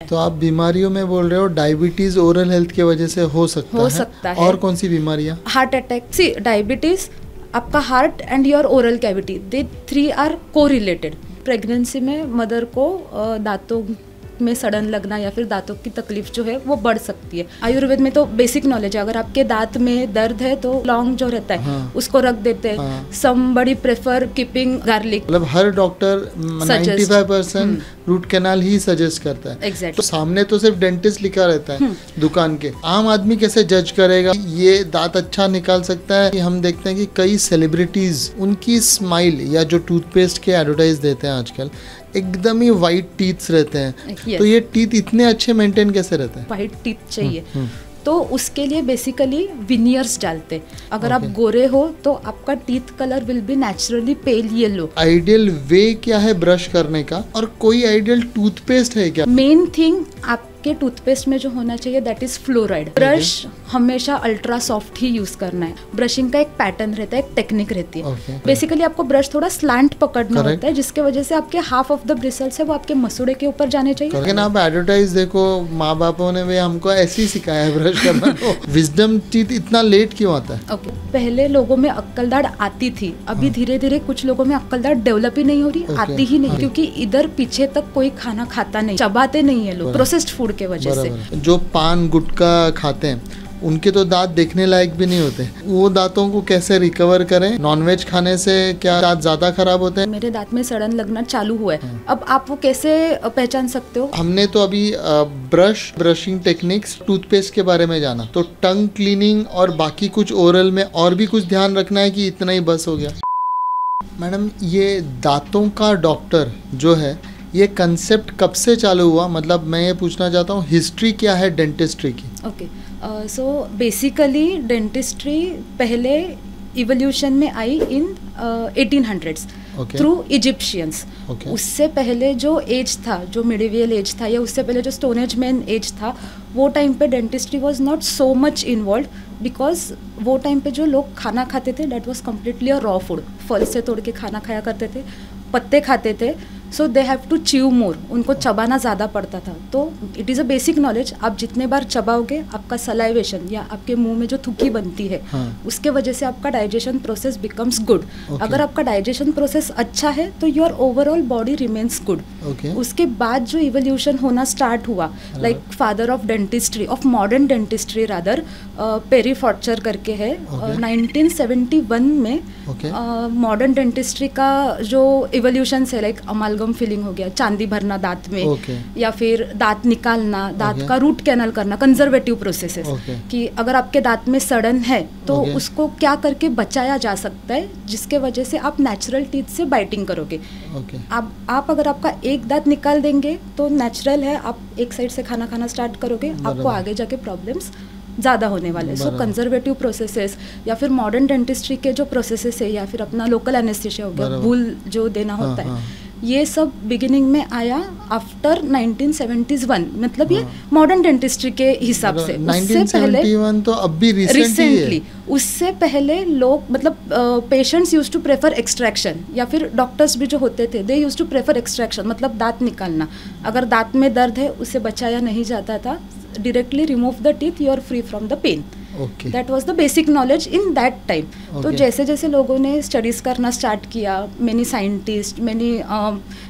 है। तो आप बीमारियों में बोल रहे हो डायबिटीज ओरल हेल्थ की वजह से हो सकता है। और कौन सी बीमारियां? हार्ट अटैक, सी डायबिटीज, आपका heart and your oral cavity, they 3 are correlated. Pregnancy में मदर को दांतों में सड़न लगना या फिर दांतों की तकलीफ जो है वो बढ़ सकती है। आयुर्वेद में तो बेसिक नॉलेज है, अगर आपके दांत में दर्द है तो लौंग जो रहता है उसको रख देते हैं। Somebody prefer keeping garlic. मतलब हर डॉक्टर 95% रूट कैनाल ही सजेस्ट करता है। Exactly. तो सामने तो सिर्फ डेंटिस्ट लिखा रहता है दुकान के, आम आदमी कैसे जज करेगा ये दांत अच्छा निकाल सकता है? हम देखते हैं कि कई सेलिब्रिटीज उनकी स्माइल या जो टूथपेस्ट के एडवर्टाइज देते हैं आजकल एकदम ही वाइट टीथ्स रहते हैं। Yes. तो ये टीथ इतने अच्छे मेंटेन कैसे रहते हैं? वाइट टीथ चाहिए तो उसके लिए बेसिकली विनियर्स डालते। अगर आप गोरे हो तो आपका teeth colour will be naturally pale yellow. Ideal way क्या है ब्रश करने का, और कोई आइडियल टूथपेस्ट है क्या? मेन थिंग आपके टूथपेस्ट में जो होना चाहिए दैट इज फ्लोराइड। ब्रश हमेशा अल्ट्रा सॉफ्ट ही यूज करना है। ब्रशिंग का एक पैटर्न रहता है, एक टेक्निक रहती है। बेसिकली आपको ब्रश थोड़ा स्लैंट पकड़ना होता है, जिसके वजह से आपके हाफ ऑफ द ब्रिसल्स है वो आपके मसूड़े के ऊपर जाने चाहिए। लेकिन आप एडवर्टाइज देखो, माँ बापों ने भी हमको ऐसे ही सिखाया है ब्रश करना। विजडम टीथ इतना लेट क्यों आता है? ओके, पहले लोगों में अक्कलदाड़ आती थी, अभी धीरे धीरे कुछ लोगों में अक्कलदाड़ डेवलप ही नहीं हो रही, आती ही नहीं, क्योंकि इधर पीछे तक कोई खाना खाता नहीं, चबाते नहीं है लोग प्रोसेस्ड फूड के वजह से। जो पान गुटखा खाते हैं उनके तो दांत देखने लायक भी नहीं होते, वो दांतों को कैसे रिकवर करें? नॉनवेज खाने से क्या दांत ज्यादा खराब होते हैं? मेरे दांत में सड़न लगना चालू हुआ है, अब आप वो कैसे पहचान सकते हो? हमने तो अभी ब्रशिंग टेक्निक्स, टूथपेस्ट के बारे में जाना, तो टंग क्लीनिंग और बाकी कुछ ओरल में और भी कुछ ध्यान रखना है कि इतना ही बस हो गया? मैडम, ये दांतों का डॉक्टर जो है ये कंसेप्ट कब से चालू हुआ? मतलब मैं ये पूछना चाहता हूँ हिस्ट्री क्या है डेंटिस्ट्री की? ओके, सो बेसिकली डेंटिस्ट्री पहले इवोल्यूशन में आई इन 1800s थ्रू इजिप्शियंस। उससे पहले जो एज था, जो मिडिवियल एज था, या उससे पहले जो स्टोन एज मैन एज था, वो टाइम पे dentistry was not so much involve, because वो टाइम पे जो लोग खाना खाते थे that was completely a raw food. फल से तोड़ के खाना खाया करते थे, पत्ते खाते थे, सो दे हैव टू च्यू मोर, उनको चबाना ज़्यादा पड़ता था। तो it is a basic knowledge, आप जितने बार चबाओगे आपका सलाइवेशन या आपके मुंह में जो थुकी बनती है उसके वजह से आपका डाइजेशन प्रोसेस बिकम्स गुड। अगर आपका डाइजेशन प्रोसेस अच्छा है तो your overall body remains good. उसके बाद जो इवोल्यूशन होना स्टार्ट हुआ, like father of dentistry, of modern dentistry rather, Pierre Fauchard करके है, 1971 में मॉडर्न डेंटिस्ट्री का जो इवोल्यूशन है, लाइक अमालगम फिलिंग हो गया, चांदी भरना दांत में, या फिर दांत निकालना, दांत का रूट कैनल करना, कंजर्वेटिव प्रोसेसेस, कि अगर आपके दांत में सड़न है तो उसको क्या करके बचाया जा सकता है जिसके वजह से आप नेचुरल टीथ से बाइटिंग करोगे। आप अगर आपका एक दांत निकाल देंगे तो नेचुरल है, आप एक साइड से खाना खाना स्टार्ट करोगे, आपको आगे जाके प्रॉब्लम्स ज़्यादा होने वाले। सो कंजर्वेटिव प्रोसेसेस या फिर मॉडर्न डेंटिस्ट्री के जो प्रोसेसेस है, या फिर अपना लोकल एनेस्थीसिया हो गया, वूल जो देना होता है, ये सब बिगिनिंग में आया आफ्टर 1971, मतलब ये मॉडर्न डेंटिस्ट्री के हिसाब से। उससे पहले 1971 तो अब भी रिसेंटली, उससे पहले लोग, मतलब patients use to prefer extraction, या फिर डॉक्टर्स भी जो होते थे they use to prefer extraction, मतलब दांत निकालना। अगर दांत में दर्द है उसे बचाया नहीं जाता था, directly remove the teeth, you are free from the pain. That was the basic knowledge in that time. तो जैसे जैसे लोगों ने स्टडीज़ करना स्टार्ट किया, मैनी साइंटिस्ट, मैनी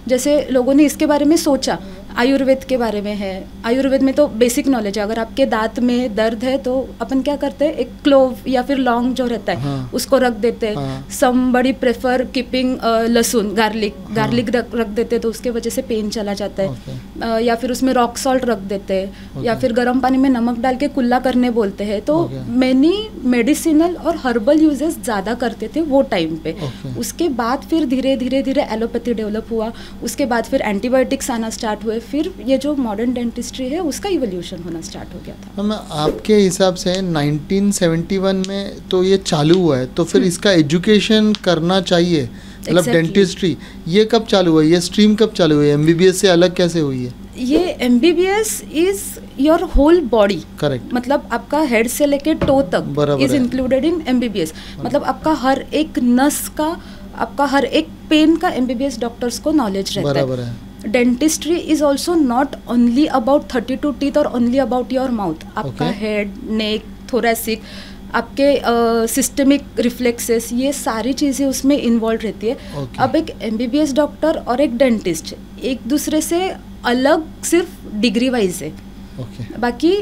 जैसे लोगों ने इसके बारे में सोचा, आयुर्वेद के बारे में है, आयुर्वेद में तो बेसिक नॉलेज है, अगर आपके दांत में दर्द है तो अपन क्या करते हैं, एक क्लोव या फिर लौंग जो रहता है उसको रख देते हैं। समबडी प्रेफर कीपिंग लहसुन, गार्लिक रख देते तो उसके वजह से पेन चला जाता है, या फिर उसमें रॉक सॉल्ट रख देते हैं, या फिर गर्म पानी में नमक डाल के कुल्ला करने बोलते हैं। तो मैनी मेडिसिनल और हर्बल यूजेस ज़्यादा करते थे वो टाइम पे। उसके बाद फिर धीरे धीरे एलोपैथी डेवलप हुआ, उसके बाद फिर एंटीबायोटिक्स आना स्टार्ट हुए, फिर ये जो मॉडर्न डेंटिस्ट्री है उसका इवोल्यूशन होना स्टार्ट हो गया था। मैम, आपके हिसाब से 1971 में तो ये चालू हुआ है, तो फिर इसका एजुकेशन करना चाहिए, मतलब डेंटिस्ट्री ये कब चालू हुआ, ये स्ट्रीम कब चालू हुई, एमबीबीएस से अलग कैसे हुई है? ये MBBS is your whole body, correct, मतलब आपका हेड से लेके टो तक इज इंक्लूडेड इन एमबीबीएस। मतलब आपका हर एक नस का, आपका हर एक पेन का एमबीबीएस डॉक्टर्स को नॉलेज रहता है। Dentistry is also not only about 32 teeth और ओनली अबाउट योर माउथ. आपका हेड, नेक, थोरेसिक, आपके सिस्टमिक रिफ्लेक्सेस, ये सारी चीज़ें उसमें इन्वॉल्व रहती है. अब एक MBBS डॉक्टर और एक डेंटिस्ट एक दूसरे से अलग सिर्फ डिग्री वाइज है. बाकी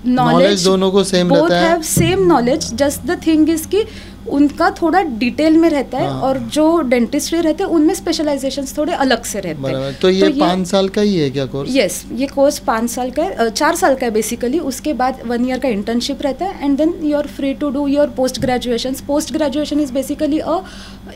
नॉलेज दोनों को सेम रहता है. Both have same knowledge. Just the thing is कि उनका थोड़ा डिटेल में रहता है और जो डेंटिस्ट्री रहते हैं उनमें स्पेशलाइजेशंस थोड़े अलग से रहते हैं. तो ये 5 साल का ही है क्या कोर्स? यस, ये कोर्स 5 साल का है, 4 साल का है बेसिकली. उसके बाद 1 ईयर का इंटर्नशिप रहता है and then you are free to do your post graduation. Post graduation is basically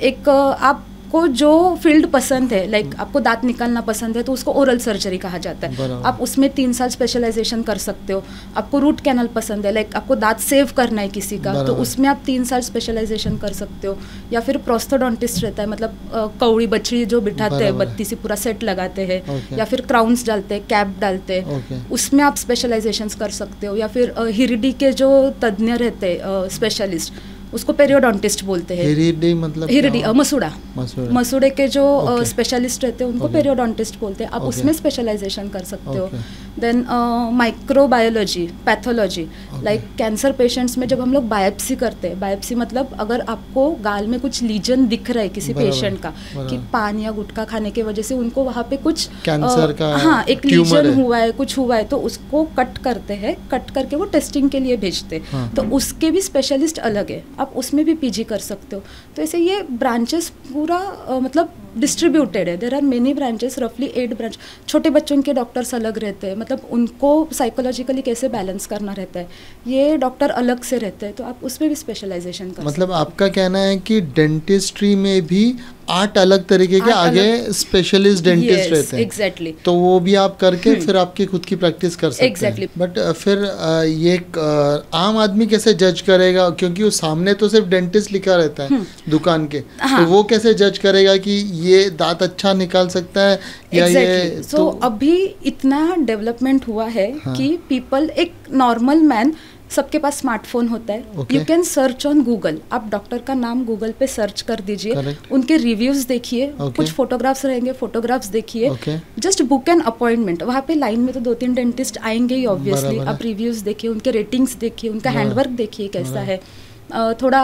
एक आपको जो फील्ड पसंद है, लाइक आपको दांत निकालना पसंद है तो उसको ओरल सर्जरी कहा जाता है. आप उसमें 3 साल स्पेशलाइजेशन कर सकते हो. आपको रूट कैनल पसंद है, लाइक आपको दांत सेव करना है किसी का, तो उसमें आप 3 साल स्पेशलाइजेशन कर सकते हो. या फिर प्रोस्थोडोंटिस्ट रहता है, मतलब कौड़ी बछड़ी जो बिठाते हैं, बत्ती से पूरा सेट लगाते हैं, या फिर क्राउन्स डालते हैं, कैप डालते हैं, उसमें आप स्पेशलाइजेशन कर सकते हो. या फिर हिरडी के जो तज्ञ रहते हैं स्पेशलिस्ट, उसको पेरियोडोंटिस्ट बोलते हैं. हिरडी मसूड़े के जो स्पेशलिस्ट रहते हैं उनको पेरियोडोंटिस्ट बोलते हैं. आप उसमें स्पेशलाइजेशन कर सकते हो. Then microbiology, pathology, like cancer patients में जब हम लोग बायोप्सी करते हैं, बायोप्सी मतलब अगर आपको गाल में कुछ लीजन दिख रहा है किसी पेशेंट का, कि पान या गुटखा खाने की वजह से उनको वहाँ पे कुछ कैंसर का एक लीजन हुआ है, कुछ हुआ है, तो उसको कट करते हैं. कट करके वो टेस्टिंग के लिए भेजते हैं. तो उसके भी स्पेशलिस्ट अलग है, आप उसमें भी PG कर सकते हो. तो ऐसे ये ब्रांचेस पूरा मतलब डिस्ट्रीब्यूटेड है. देयर आर मेनी ब्रांचेस, रफली 8 ब्रांच. छोटे बच्चों के डॉक्टर्स अलग रहते हैं, मतलब उनको साइकोलॉजिकली कैसे बैलेंस करना रहता है, ये डॉक्टर अलग से रहते हैं. तो आप उसमें भी स्पेशलाइजेशन कर मतलब आपका कहना है कि डेंटिस्ट्री में भी 8 अलग तरीके के आगे स्पेशलिस्ट डेंटिस्ट रहते हैं. एग्जैक्टली. तो वो भी आप करके फिर आपकी खुद की प्रैक्टिस कर सकते हैं. बट फिर ये आम आदमी कैसे जज करेगा, क्योंकि वो सामने तो सिर्फ डेंटिस्ट लिखा रहता है दुकान के. तो वो कैसे जज करेगा कि ये दांत अच्छा निकाल सकता है या ये. तो अभी इतना डेवलपमेंट हुआ है कि पीपल, एक नॉर्मल मैन, सबके पास स्मार्टफोन होता है. You can search on Google. आप डॉक्टर का नाम गूगल पे सर्च कर दीजिए, उनके रिव्यूज देखिए, कुछ फोटोग्राफ्स रहेंगे, फोटोग्राफ्स देखिए, जस्ट बुक एन अपॉइंटमें. वहाँ पे लाइन में तो 2-3 डेंटिस्ट आएंगे ही ऑब्वियसली. आप रिव्यूज देखिए, उनके रेटिंग्स देखिए, उनका हैंडवर्क देखिए कैसा है. थोड़ा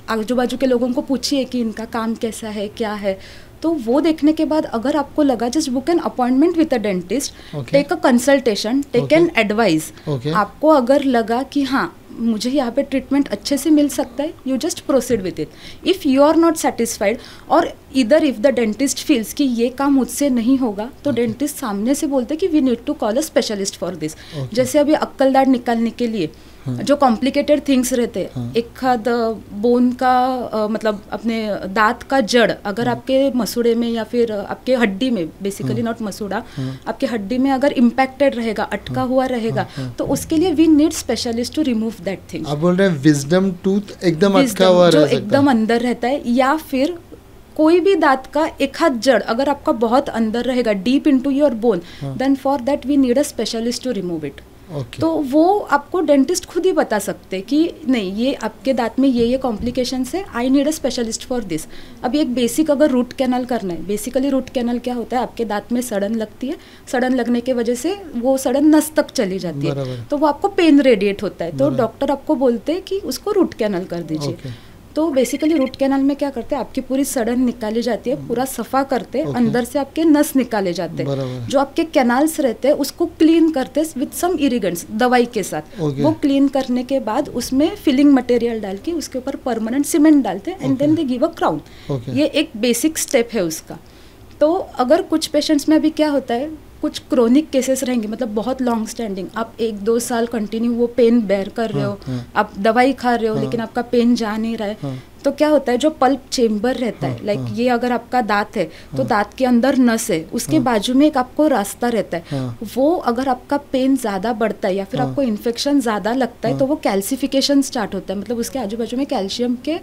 आजू बाजू के लोगों को पूछिए कि इनका काम कैसा है, क्या है. तो वो देखने के बाद अगर आपको लगा, just book an appointment with a dentist, take a consultation, take an advice. आपको अगर लगा कि हाँ मुझे यहाँ पे ट्रीटमेंट अच्छे से मिल सकता है, you just proceed with it. If you are not satisfied और इधर इफ द डेंटिस्ट फील्स कि ये काम मुझसे नहीं होगा, तो डेंटिस्ट सामने से बोलते कि we need to call a specialist for this. जैसे अभी अक्कल दाढ़ निकालने के लिए जो कॉम्प्लिकेटेड थिंग्स रहते हैं, एक आध बोन का मतलब अपने दांत का जड़ अगर आपके मसूड़े में या फिर आपके हड्डी में, बेसिकली नॉट मसूड़ा, आपके हड्डी में अगर इम्पैक्टेड रहेगा, अटका हुआ रहेगा, तो उसके लिए we need specialist to remove that thing. आप बोल रहे हैं विजडम टूथ एकदम अटका हुआ जो एकदम अंदर रहता है, या फिर कोई भी दांत का एक हाथ जड़ अगर आपका बहुत अंदर रहेगा, deep into your bone, then for that we need a specialist to remove it. तो वो आपको डेंटिस्ट खुद ही बता सकते कि नहीं, ये आपके दांत में ये कॉम्प्लिकेशंस है, I need a specialist for this. अभी एक बेसिक अगर रूट कैनल करना है, बेसिकली रूट कैनल क्या होता है, आपके दांत में सड़न लगती है, सड़न लगने की वजह से वो सड़न नस तक चली जाती है, तो वो आपको पेन रेडिएट होता है, तो डॉक्टर आपको बोलते हैं कि उसको रूट कैनल कर दीजिए. तो बेसिकली रूट कैनल में क्या करते हैं, आपकी पूरी सड़न निकाली जाती है, पूरा सफा करते हैं, अंदर से आपके नस निकाले जाते हैं, जो आपके कैनाल्स रहते हैं उसको क्लीन करते हैं विद सम इरिगेंट्स, दवाई के साथ. वो क्लीन करने के बाद उसमें फिलिंग मटेरियल डाल के उसके ऊपर परमानेंट सीमेंट डालते हैं and then they give a crown. ये एक बेसिक स्टेप है उसका. तो अगर कुछ पेशेंट्स में अभी क्या होता है, कुछ क्रोनिक केसेस रहेंगे, मतलब बहुत लॉन्ग स्टैंडिंग, आप 1-2 साल कंटिन्यू वो पेन बेयर कर रहे हो, आप दवाई खा रहे हो, लेकिन आपका पेन जा नहीं रहा है. तो क्या होता है, जो पल्प चेम्बर रहता है, लाइक ये अगर आपका दांत है तो दांत के अंदर नस है, उसके बाजू में एक आपको रास्ता रहता है, वो अगर आपका पेन ज़्यादा बढ़ता है या फिर आपको इन्फेक्शन ज़्यादा लगता है, तो वो कैल्सिफिकेशन स्टार्ट होता है, मतलब उसके आजू बाजू में कैल्शियम के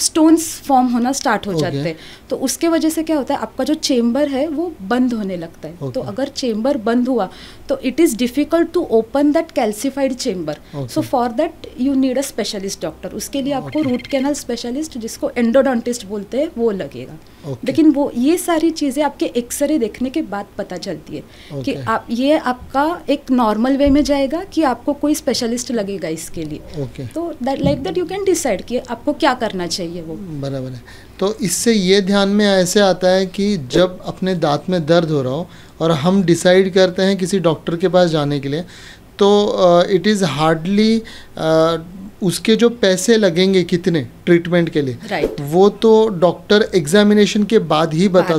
स्टोन्स फॉर्म होना स्टार्ट हो जाते हैं. तो उसके वजह से क्या होता है, आपका जो चेम्बर है वो बंद होने लगता है. तो अगर चेम्बर बंद हुआ तो it is difficult to open that calcified chamber. So for that you need a specialist doctor. उसके लिए आपको रूट कैनल कैनल स्पेशलिस्ट जिसको एंडोडोंटिस्ट बोलते हैं वो लगेगा। लेकिन वो ये सारी चीज़ें आपके एक्सरे देखने के बाद पता चलती है कि आप ये आपका एक नॉर्मल वे में जाएगा कि आपको कोई स्पेशलिस्ट लगेगा इसके लिए। तो like that you can decide कि आपको क्या करना चाहिए वो। बराबर है। तो इससे ये ध्यान में ऐसे आता है कि जब अपने दांत में दर्द हो रहा हो और हम डिसाइड करते हैं किसी डॉक्टर के पास जाने के लिए, तो इट इज़ हार्डली उसके जो पैसे लगेंगे कितने ट्रीटमेंट के लिए, right. वो तो डॉक्टर एग्जामिनेशन के बाद ही बता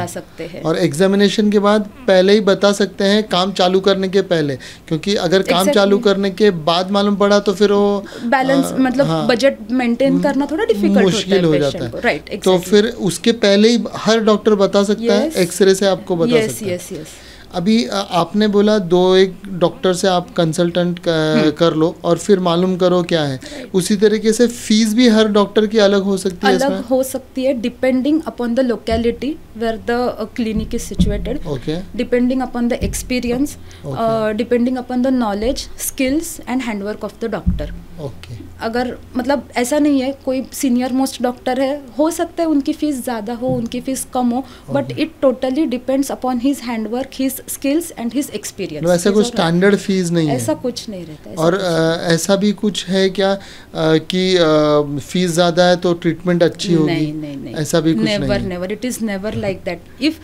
सकते हैं। और एग्जामिनेशन के बाद पहले ही बता सकते हैं, काम चालू करने के पहले, क्योंकि अगर काम चालू करने के बाद मालूम पड़ा तो फिर वो बैलेंस मतलब बजट मेंटेन करना थोड़ा डिफिकल्ट मुश्किल हो जाता है। राइट, तो फिर उसके पहले ही हर डॉक्टर बता सकता है, एक्सरे से आपको बता सकता है। अभी आपने बोला 2-1 डॉक्टर से आप कंसल्टेंट कर लो और फिर मालूम करो क्या है। उसी तरीके से फीस भी हर डॉक्टर की अलग हो सकती है। अलग हो सकती है depending upon the locality where the clinic is situated, depending upon the experience, depending upon the knowledge, skills and handwork of the doctor. अगर मतलब ऐसा नहीं है कोई सीनियर मोस्ट डॉक्टर है, हो सकता है उनकी फीस ज़्यादा हो, उनकी फीस कम हो, but it totally depends upon his handwork, his skills and his experience. ऐसा कुछ स्टैंडर्ड फीस नहीं है, ऐसा कुछ नहीं रहता है। और ऐसा भी कुछ है क्या कि फीस ज़्यादा है तो ट्रीटमेंट अच्छी होगी? नहीं, ऐसा भी कुछ नहीं है। Never, it is never like that. If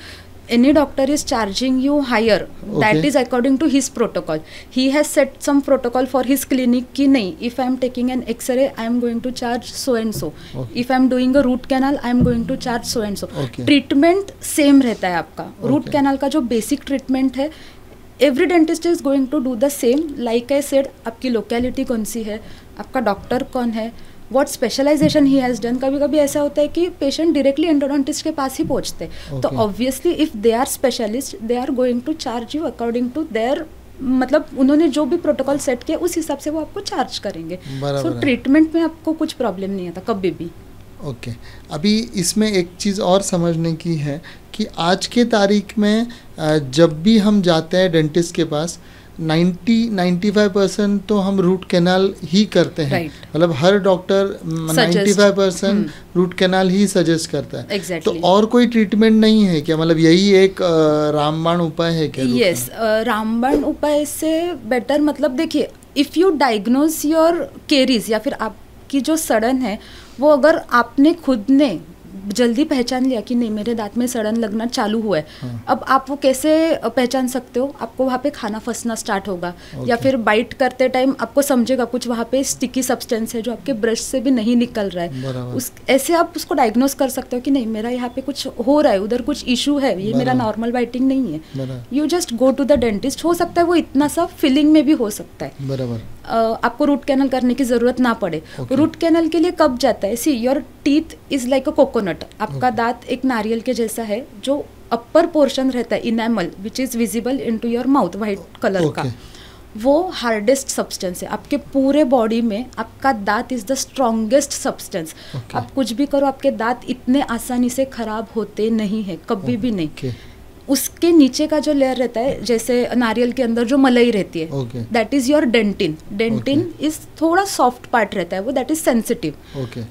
any doctor is charging you higher, that is according to his protocol. He has set some protocol for his clinic कि नहीं, if I am taking an X-ray I am going to charge so and so. If I am doing a root canal I am going to charge so and so. Treatment same रहता है आपका। root canal का जो basic treatment है, every dentist is going to do the same. Like I said, आपकी locality कौन सी है, आपका डॉक्टर कौन है, what specialisation he has done. कभी कभी ऐसा होता है कि पेशेंट डायरेक्टली एंडोडोंटिस्ट के पास ही पहुंचते हैं, तो obviously if they are specialist they are going to charge you according to their, मतलब उन्होंने जो भी प्रोटोकॉल सेट किया उस हिसाब से वो आपको चार्ज करेंगे। सो ट्रीटमेंट में आपको कुछ प्रॉब्लम नहीं आता कभी भी। अभी इसमें एक चीज़ और समझने की है कि आज के तारीख में जब भी हम जाते हैं डेंटिस्ट के पास 90-95% तो हम रूट कैनाल ही करते हैं। मतलब हर डॉक्टर 95% रूट कैनाल ही सजेस्ट करता है। तो और कोई ट्रीटमेंट नहीं है क्या? मतलब यही एक रामबाण उपाय है क्या? यस, रामबाण उपाय से बेटर, मतलब देखिए, if you diagnose your caries या फिर आपकी जो सड़न है वो अगर आपने खुद ने जल्दी पहचान लिया कि नहीं मेरे दांत में सड़न लगना चालू हुआ है, अब आप वो कैसे पहचान सकते हो? आपको वहाँ पे खाना फंसना स्टार्ट होगा, या फिर बाइट करते टाइम आपको समझेगा कुछ वहाँ पे स्टिकी सब्सटेंस है जो आपके ब्रश से भी नहीं निकल रहा है। ऐसे आप उसको डायग्नोज कर सकते हो कि नहीं मेरा यहाँ पे कुछ हो रहा है, उधर कुछ इशू है, ये मेरा नॉर्मल बाइटिंग नहीं है। You just go to the dentist. हो सकता है वो इतना सा फीलिंग में भी हो सकता है, आपको रूट कैनल करने की जरूरत ना पड़े। रूट कैनल के लिए कब जाता है? See your teeth is like a coconut. आपका दांत एक नारियल के जैसा है, जो अपर पोर्शन रहता है enamel which is visible into your mouth, white colour का, वो हार्डेस्ट सब्सटेंस है आपके पूरे बॉडी में। आपका दांत इज द स्ट्रॉन्गेस्ट सब्सटेंस। आप कुछ भी करो आपके दांत इतने आसानी से खराब होते नहीं है, कभी भी नहीं। उसके नीचे का जो लेयर रहता है, जैसे नारियल के अंदर जो मलाई रहती है, that is your dentin. Dentin is थोड़ा सॉफ्ट पार्ट रहता है वो, दैट इज सेंसिटिव।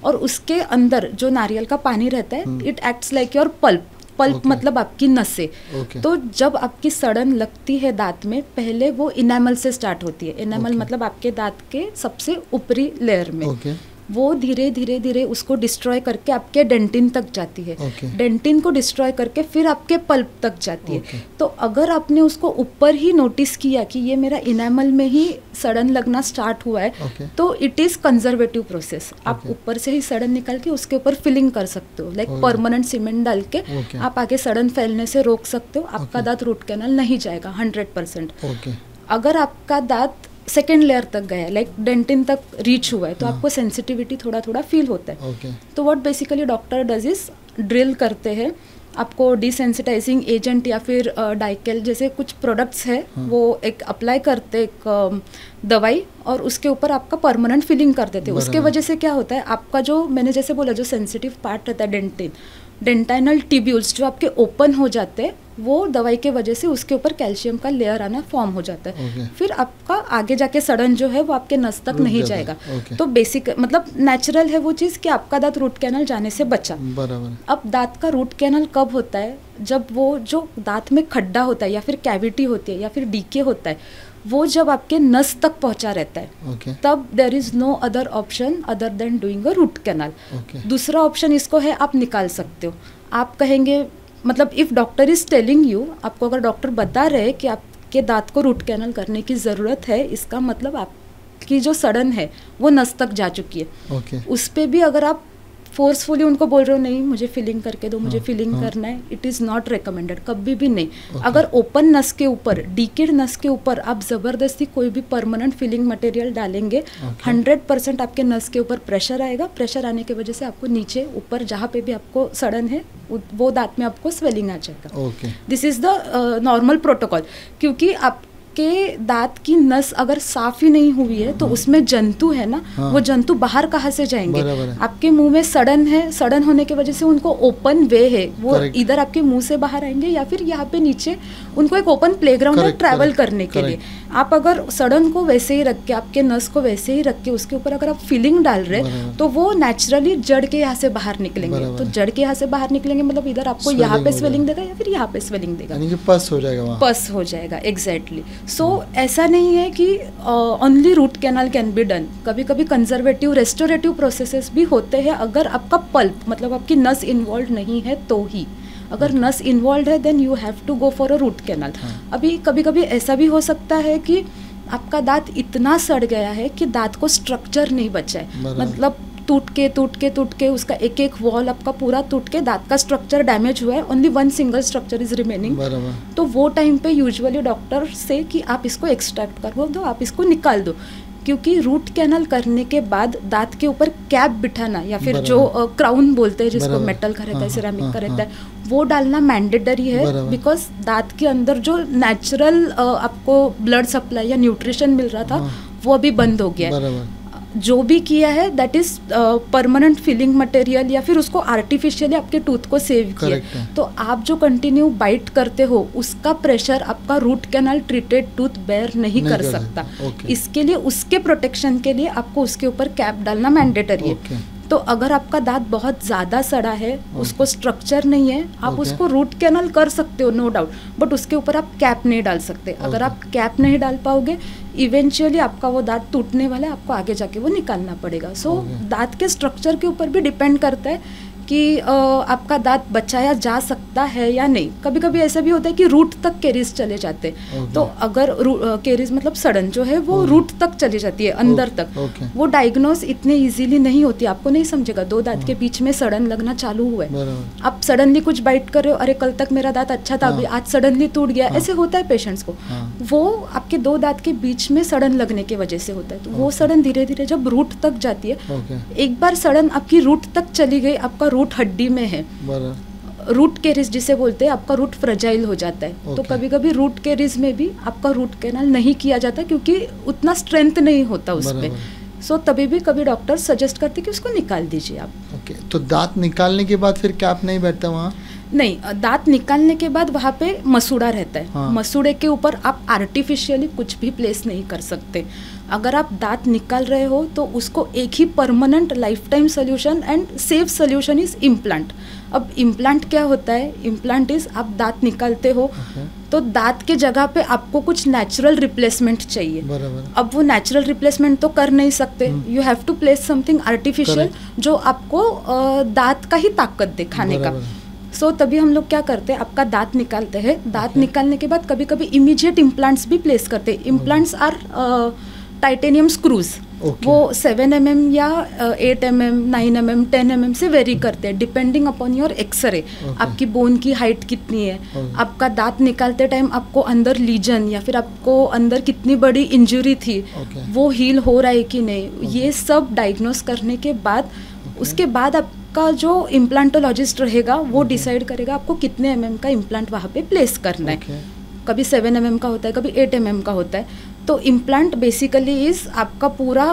और उसके अंदर जो नारियल का पानी रहता है, it acts like your pulp. मतलब आपकी नसें। तो जब आपकी सड़न लगती है दांत में, पहले वो इनेमल से स्टार्ट होती है। इनेमल मतलब आपके दांत के सबसे ऊपरी लेयर में। वो धीरे धीरे धीरे उसको डिस्ट्रॉय करके आपके डेंटिन तक जाती है। डेंटिन को डिस्ट्रॉय करके फिर आपके पल्प तक जाती है। तो अगर आपने उसको ऊपर ही नोटिस किया कि ये मेरा इनेमल में ही सड़न लगना स्टार्ट हुआ है, तो इट इज कंजर्वेटिव प्रोसेस। आप ऊपर से ही सड़न निकाल के उसके ऊपर फिलिंग कर सकते हो, लाइक परमानेंट सीमेंट डाल के आप आगे सड़न फैलने से रोक सकते हो। आपका दांत रूट कैनल नहीं जाएगा 100%। अगर आपका दांत सेकेंड लेयर तक गया, लाइक डेंटिन तक रीच हुआ है, तो आपको सेंसिटिविटी थोड़ा थोड़ा फील होता है। तो what basically doctor does is drill करते हैं, आपको डिसेंसिटाइजिंग एजेंट या फिर डाइकेल जैसे कुछ प्रोडक्ट्स है, वो एक अप्लाई करते एक दवाई, और उसके ऊपर आपका परमानेंट फिलिंग कर देते हैं। उसके वजह से क्या होता है, आपका जो मैंने जैसे बोला जो सेंसिटिव पार्ट रहता है डेंटिन, डेंटाइनल टिब्यूल्स जो आपके ओपन हो जाते हैं, वो दवाई के वजह से उसके ऊपर कैल्शियम का लेयर आना फॉर्म हो जाता है। फिर आपका आगे जाके सड़न जो है वो आपके नस तक नहीं जाएगा। तो बेसिक मतलब नेचुरल है वो चीज़ कि आपका दांत रूट कैनल जाने से बचा। बराबर। अब दांत का रूट कैनल कब होता है? जब वो जो दांत में खड्डा होता है या फिर कैविटी होती है या फिर डीके होता है, वो जब आपके नस तक पहुंचा रहता है, तब there is no other option other than doing a root canal. दूसरा ऑप्शन इसको है आप निकाल सकते हो। आप कहेंगे मतलब if doctor is telling you, आपको अगर डॉक्टर बता रहे कि आपके दांत को रूट कैनल करने की ज़रूरत है, इसका मतलब आपकी जो सड़न है वो नस तक जा चुकी है। उस पर भी अगर आप फोर्सफुली उनको बोल रहे हो नहीं मुझे फिलिंग करके दो, मुझे फिलिंग करना है, इट इज़ नॉट रिकमेंडेड, कभी भी नहीं। अगर ओपन नस के ऊपर, डीकेड नस के ऊपर आप ज़बरदस्ती कोई भी परमानेंट फिलिंग मटेरियल डालेंगे, 100% आपके नस के ऊपर प्रेशर आएगा। प्रेशर आने की वजह से आपको नीचे ऊपर जहाँ पे भी आपको सड़न है वो दांत में आपको स्वेलिंग आ जाएगा। This is the normal protocol, क्योंकि आप के दांत की नस अगर साफ ही नहीं हुई है तो उसमें जंतु है ना, वो जंतु बाहर कहाँ से जाएंगे? आपके मुंह में सड़न है, सड़न होने की वजह से उनको ओपन वे है, वो इधर आपके मुंह से बाहर आएंगे या फिर यहाँ पे नीचे उनको एक ओपन प्लेग्राउंड है ट्रैवल करने के लिए। आप अगर सड़न को वैसे ही रख के, आपके नस को वैसे ही रख के उसके ऊपर अगर आप फिलिंग डाल रहे तो वो नेचुरली जड़ के यहाँ से बाहर निकलेंगे। तो जड़ के यहाँ से बाहर निकलेंगे मतलब इधर आपको यहाँ पे स्वेलिंग देगा या फिर यहाँ पे स्वेलिंग देगा, पस हो जाएगा, पस हो जाएगा। एग्जैक्टली। सो ऐसा नहीं है कि only root canal can be done, कभी कभी कंजर्वेटिव रेस्टोरेटिव प्रोसेसेस भी होते हैं अगर आपका पल्प मतलब आपकी नस इन्वॉल्व नहीं है तो ही। अगर नस इन्वॉल्व है then you have to go for a root canal. अभी कभी कभी ऐसा भी हो सकता है कि आपका दांत इतना सड़ गया है कि दांत को स्ट्रक्चर नहीं बचा है, मतलब टूट के उसका एक एक वॉल आपका पूरा टूट के दांत का स्ट्रक्चर डैमेज हुआ है, only one single structure is remaining. तो वो टाइम पे यूजुअली डॉक्टर से कि आप इसको एक्सट्रैक्ट कर दो, आप इसको निकाल दो, क्योंकि रूट कैनल करने के बाद दांत के ऊपर कैप बिठाना या फिर जो क्राउन बोलते हैं जिसको मेटल का रहता है, सिरामिक का रहता है, वो डालना मैंडेटरी है। बिकॉज दांत के अंदर जो नेचुरल आपको ब्लड सप्लाई या न्यूट्रिशन मिल रहा था वो अभी बंद हो गया है। जो भी किया है that is permanent filling material या फिर उसको आर्टिफिशियली आपके टूथ को सेव किया। तो आप जो कंटिन्यू बाइट करते हो उसका प्रेशर आपका root canal treated tooth bear नहीं कर सकता। इसके लिए उसके प्रोटेक्शन के लिए आपको उसके ऊपर कैप डालना मैंडेटरी है। तो अगर आपका दांत बहुत ज़्यादा सड़ा है, उसको स्ट्रक्चर नहीं है, आप उसको रूट कैनल कर सकते हो नो डाउट, बट उसके ऊपर आप कैप नहीं डाल सकते। अगर आप कैप नहीं डाल पाओगे इवेंचुअली आपका वो दांत टूटने वाला है, आपको आगे जाके वो निकालना पड़ेगा। सो दांत के स्ट्रक्चर के ऊपर भी डिपेंड करता है कि आपका दांत बचाया जा सकता है या नहीं। कभी कभी ऐसा भी होता है कि रूट तक केरीज चले जाते हैं। तो अगर केरीज मतलब सड़न जो है वो रूट तक चली जाती है अंदर तक, वो डायग्नोस इतने इजीली नहीं होती। आपको नहीं समझेगा 2 दांत के बीच में सड़न लगना चालू हुआ है, आप सडनली कुछ बाइट कर रहे हो, अरे कल तक मेरा दांत अच्छा था, अभी आज सडनली टूट गया, ऐसे होता है पेशेंट्स को। वो आपके 2 दांत के बीच में सड़न लगने की वजह से होता है। तो वो सड़न धीरे धीरे जब रूट तक जाती है, एक बार सड़न आपकी रूट तक चली गई, आपका रूट हड्डी में है, रूट केरिस जिसे बोलते हैं, आपका रूट फ्रजाइल हो जाता है। तो कभी कभी रूट केरिस में भी आपका रूट कैनाल नहीं किया जाता क्योंकि उतना स्ट्रेंथ नहीं होता उस पे। सो तभी भी कभी डॉक्टर सजेस्ट करते कि उसको निकाल दीजिए आप। तो दांत निकालने के बाद फिर कैप नहीं बैठता वहाँ? नहीं, दांत निकालने के बाद वहाँ पे मसूड़ा रहता है। मसूड़े के ऊपर आप आर्टिफिशियली कुछ भी प्लेस नहीं कर सकते। अगर आप दांत निकाल रहे हो तो उसको एक ही permanent life time solution and safe solution is implant. अब इम्प्लांट क्या होता है? इम्प्लांट इज आप दांत निकालते हो तो दांत के जगह पे आपको कुछ नेचुरल रिप्लेसमेंट चाहिए। अब वो नेचुरल रिप्लेसमेंट तो कर नहीं सकते, you have to place something artificial जो आपको दांत का ही ताकत दे खाने का। सो तभी हम लोग क्या करते हैं, आपका दांत निकालते हैं, दांत निकालने के बाद कभी कभी इमीडिएट इम्प्लांट्स भी प्लेस करते हैं। इम्प्लांट्स आर टाइटेनियम स्क्रूज, वो 7 mm या 8 mm, 9 mm, 10 mm से वेरी करते हैं डिपेंडिंग अपॉन योर एक्सरे। आपकी बोन की हाइट कितनी है, आपका दांत निकालते टाइम आपको अंदर लीजन या फिर आपको अंदर कितनी बड़ी इंजरी थी, वो हील हो रहा है कि नहीं, ये सब डायग्नोस करने के बाद उसके बाद आपका जो इम्प्लांटोलॉजिस्ट रहेगा वो डिसाइड करेगा आपको कितने mm का इम्प्लांट वहाँ पे प्लेस करना है। कभी 7 mm का होता है, कभी 8 mm का होता है। तो इम्प्लांट बेसिकली इज आपका पूरा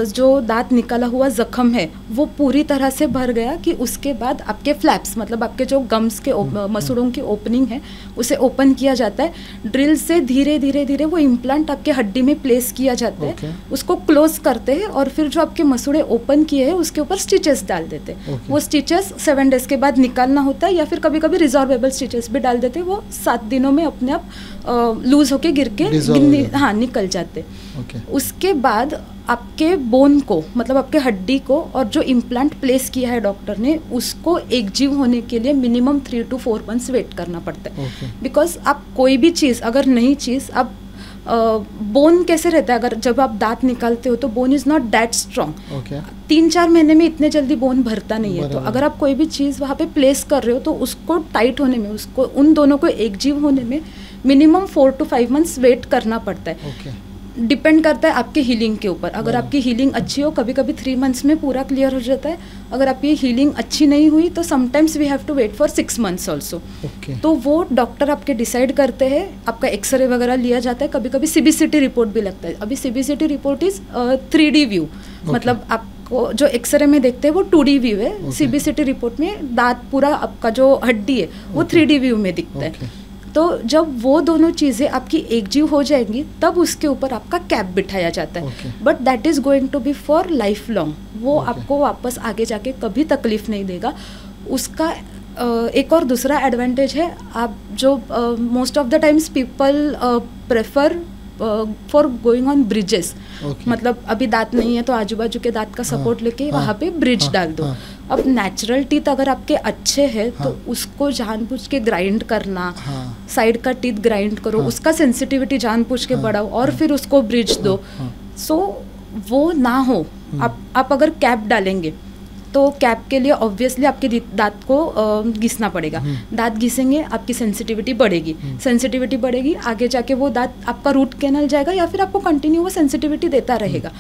जो दांत निकाला हुआ जख्म है वो पूरी तरह से भर गया कि उसके बाद आपके फ्लैप्स मतलब आपके जो गम्स के मसूड़ों की ओपनिंग है उसे ओपन किया जाता है। ड्रिल से धीरे धीरे धीरे वो इम्प्लांट आपके हड्डी में प्लेस किया जाता है, उसको क्लोज करते हैं और फिर जो आपके मसूड़े ओपन किए हैं उसके ऊपर स्टिचेस डाल देते हैं। वो स्टिचेस 7 डेज के बाद निकालना होता है या फिर कभी कभी रिजॉर्वेबल स्टिचेस भी डाल देते हैं, वो 7 दिनों में अपने आप लूज होके गिर के निकल जाते। उसके बाद आपके बोन को मतलब आपके हड्डी को और जो इम्प्लांट प्लेस किया है डॉक्टर ने उसको एकजीव होने के लिए मिनिमम 3 to 4 months वेट करना पड़ता है। बिकॉज आप कोई भी चीज़ अगर नई चीज़ आप बोन कैसे रहता है, अगर जब आप दांत निकालते हो तो bone is not that strong. 3-4 महीने में इतने जल्दी बोन भरता नहीं है। तो अगर आप कोई भी चीज़ वहाँ पे प्लेस कर रहे हो तो उसको टाइट होने में, उसको उन दोनों को एकजीव होने में मिनिमम 4 to 5 months वेट करना पड़ता है। डिपेंड करता है आपकी हीलिंग के ऊपर। अगर आपकी हीलिंग अच्छी हो कभी कभी 3 months में पूरा क्लियर हो जाता है। अगर आपकी हीलिंग अच्छी नहीं हुई तो sometimes we have to wait for 6 months also. तो वो डॉक्टर आपके डिसाइड करते हैं, आपका एक्सरे वगैरह लिया जाता है, कभी कभी CBCT रिपोर्ट भी लगता है। अभी CBCT report is 3D view, मतलब आपको जो एक्सरे में देखते हैं वो 2D व्यू है। CBCT रिपोर्ट में दांत पूरा आपका जो हड्डी है वो 3D व्यू में दिखता है। तो जब वो दोनों चीज़ें आपकी एकजीव हो जाएंगी तब उसके ऊपर आपका कैप बिठाया जाता है। But that is going to be for life long. वो आपको वापस आगे जाके कभी तकलीफ नहीं देगा। उसका एक और दूसरा एडवांटेज है, आप जो most of the times people prefer for going on bridges. मतलब अभी दांत नहीं है तो आजू बाजू के दांत का सपोर्ट लेके वहाँ पे ब्रिज डाल दो। अब नेचुरल टीथ अगर आपके अच्छे हैं तो उसको जानबूझ के ग्राइंड करना, साइड का टीथ ग्राइंड करो, उसका सेंसिटिविटी जानबूझ के बढ़ाओ और फिर उसको ब्रिज दो। सो वो ना हो। आप अगर कैप डालेंगे तो कैप के लिए ऑब्वियसली आपके दांत को घिसना पड़ेगा। दांत घिसेंगे आपकी सेंसिटिविटी बढ़ेगी, सेंसिटिविटी बढ़ेगी आगे जाके वो दांत आपका रूट कैनल जाएगा या फिर आपको कंटिन्यू वो सेंसिटिविटी देता रहेगा।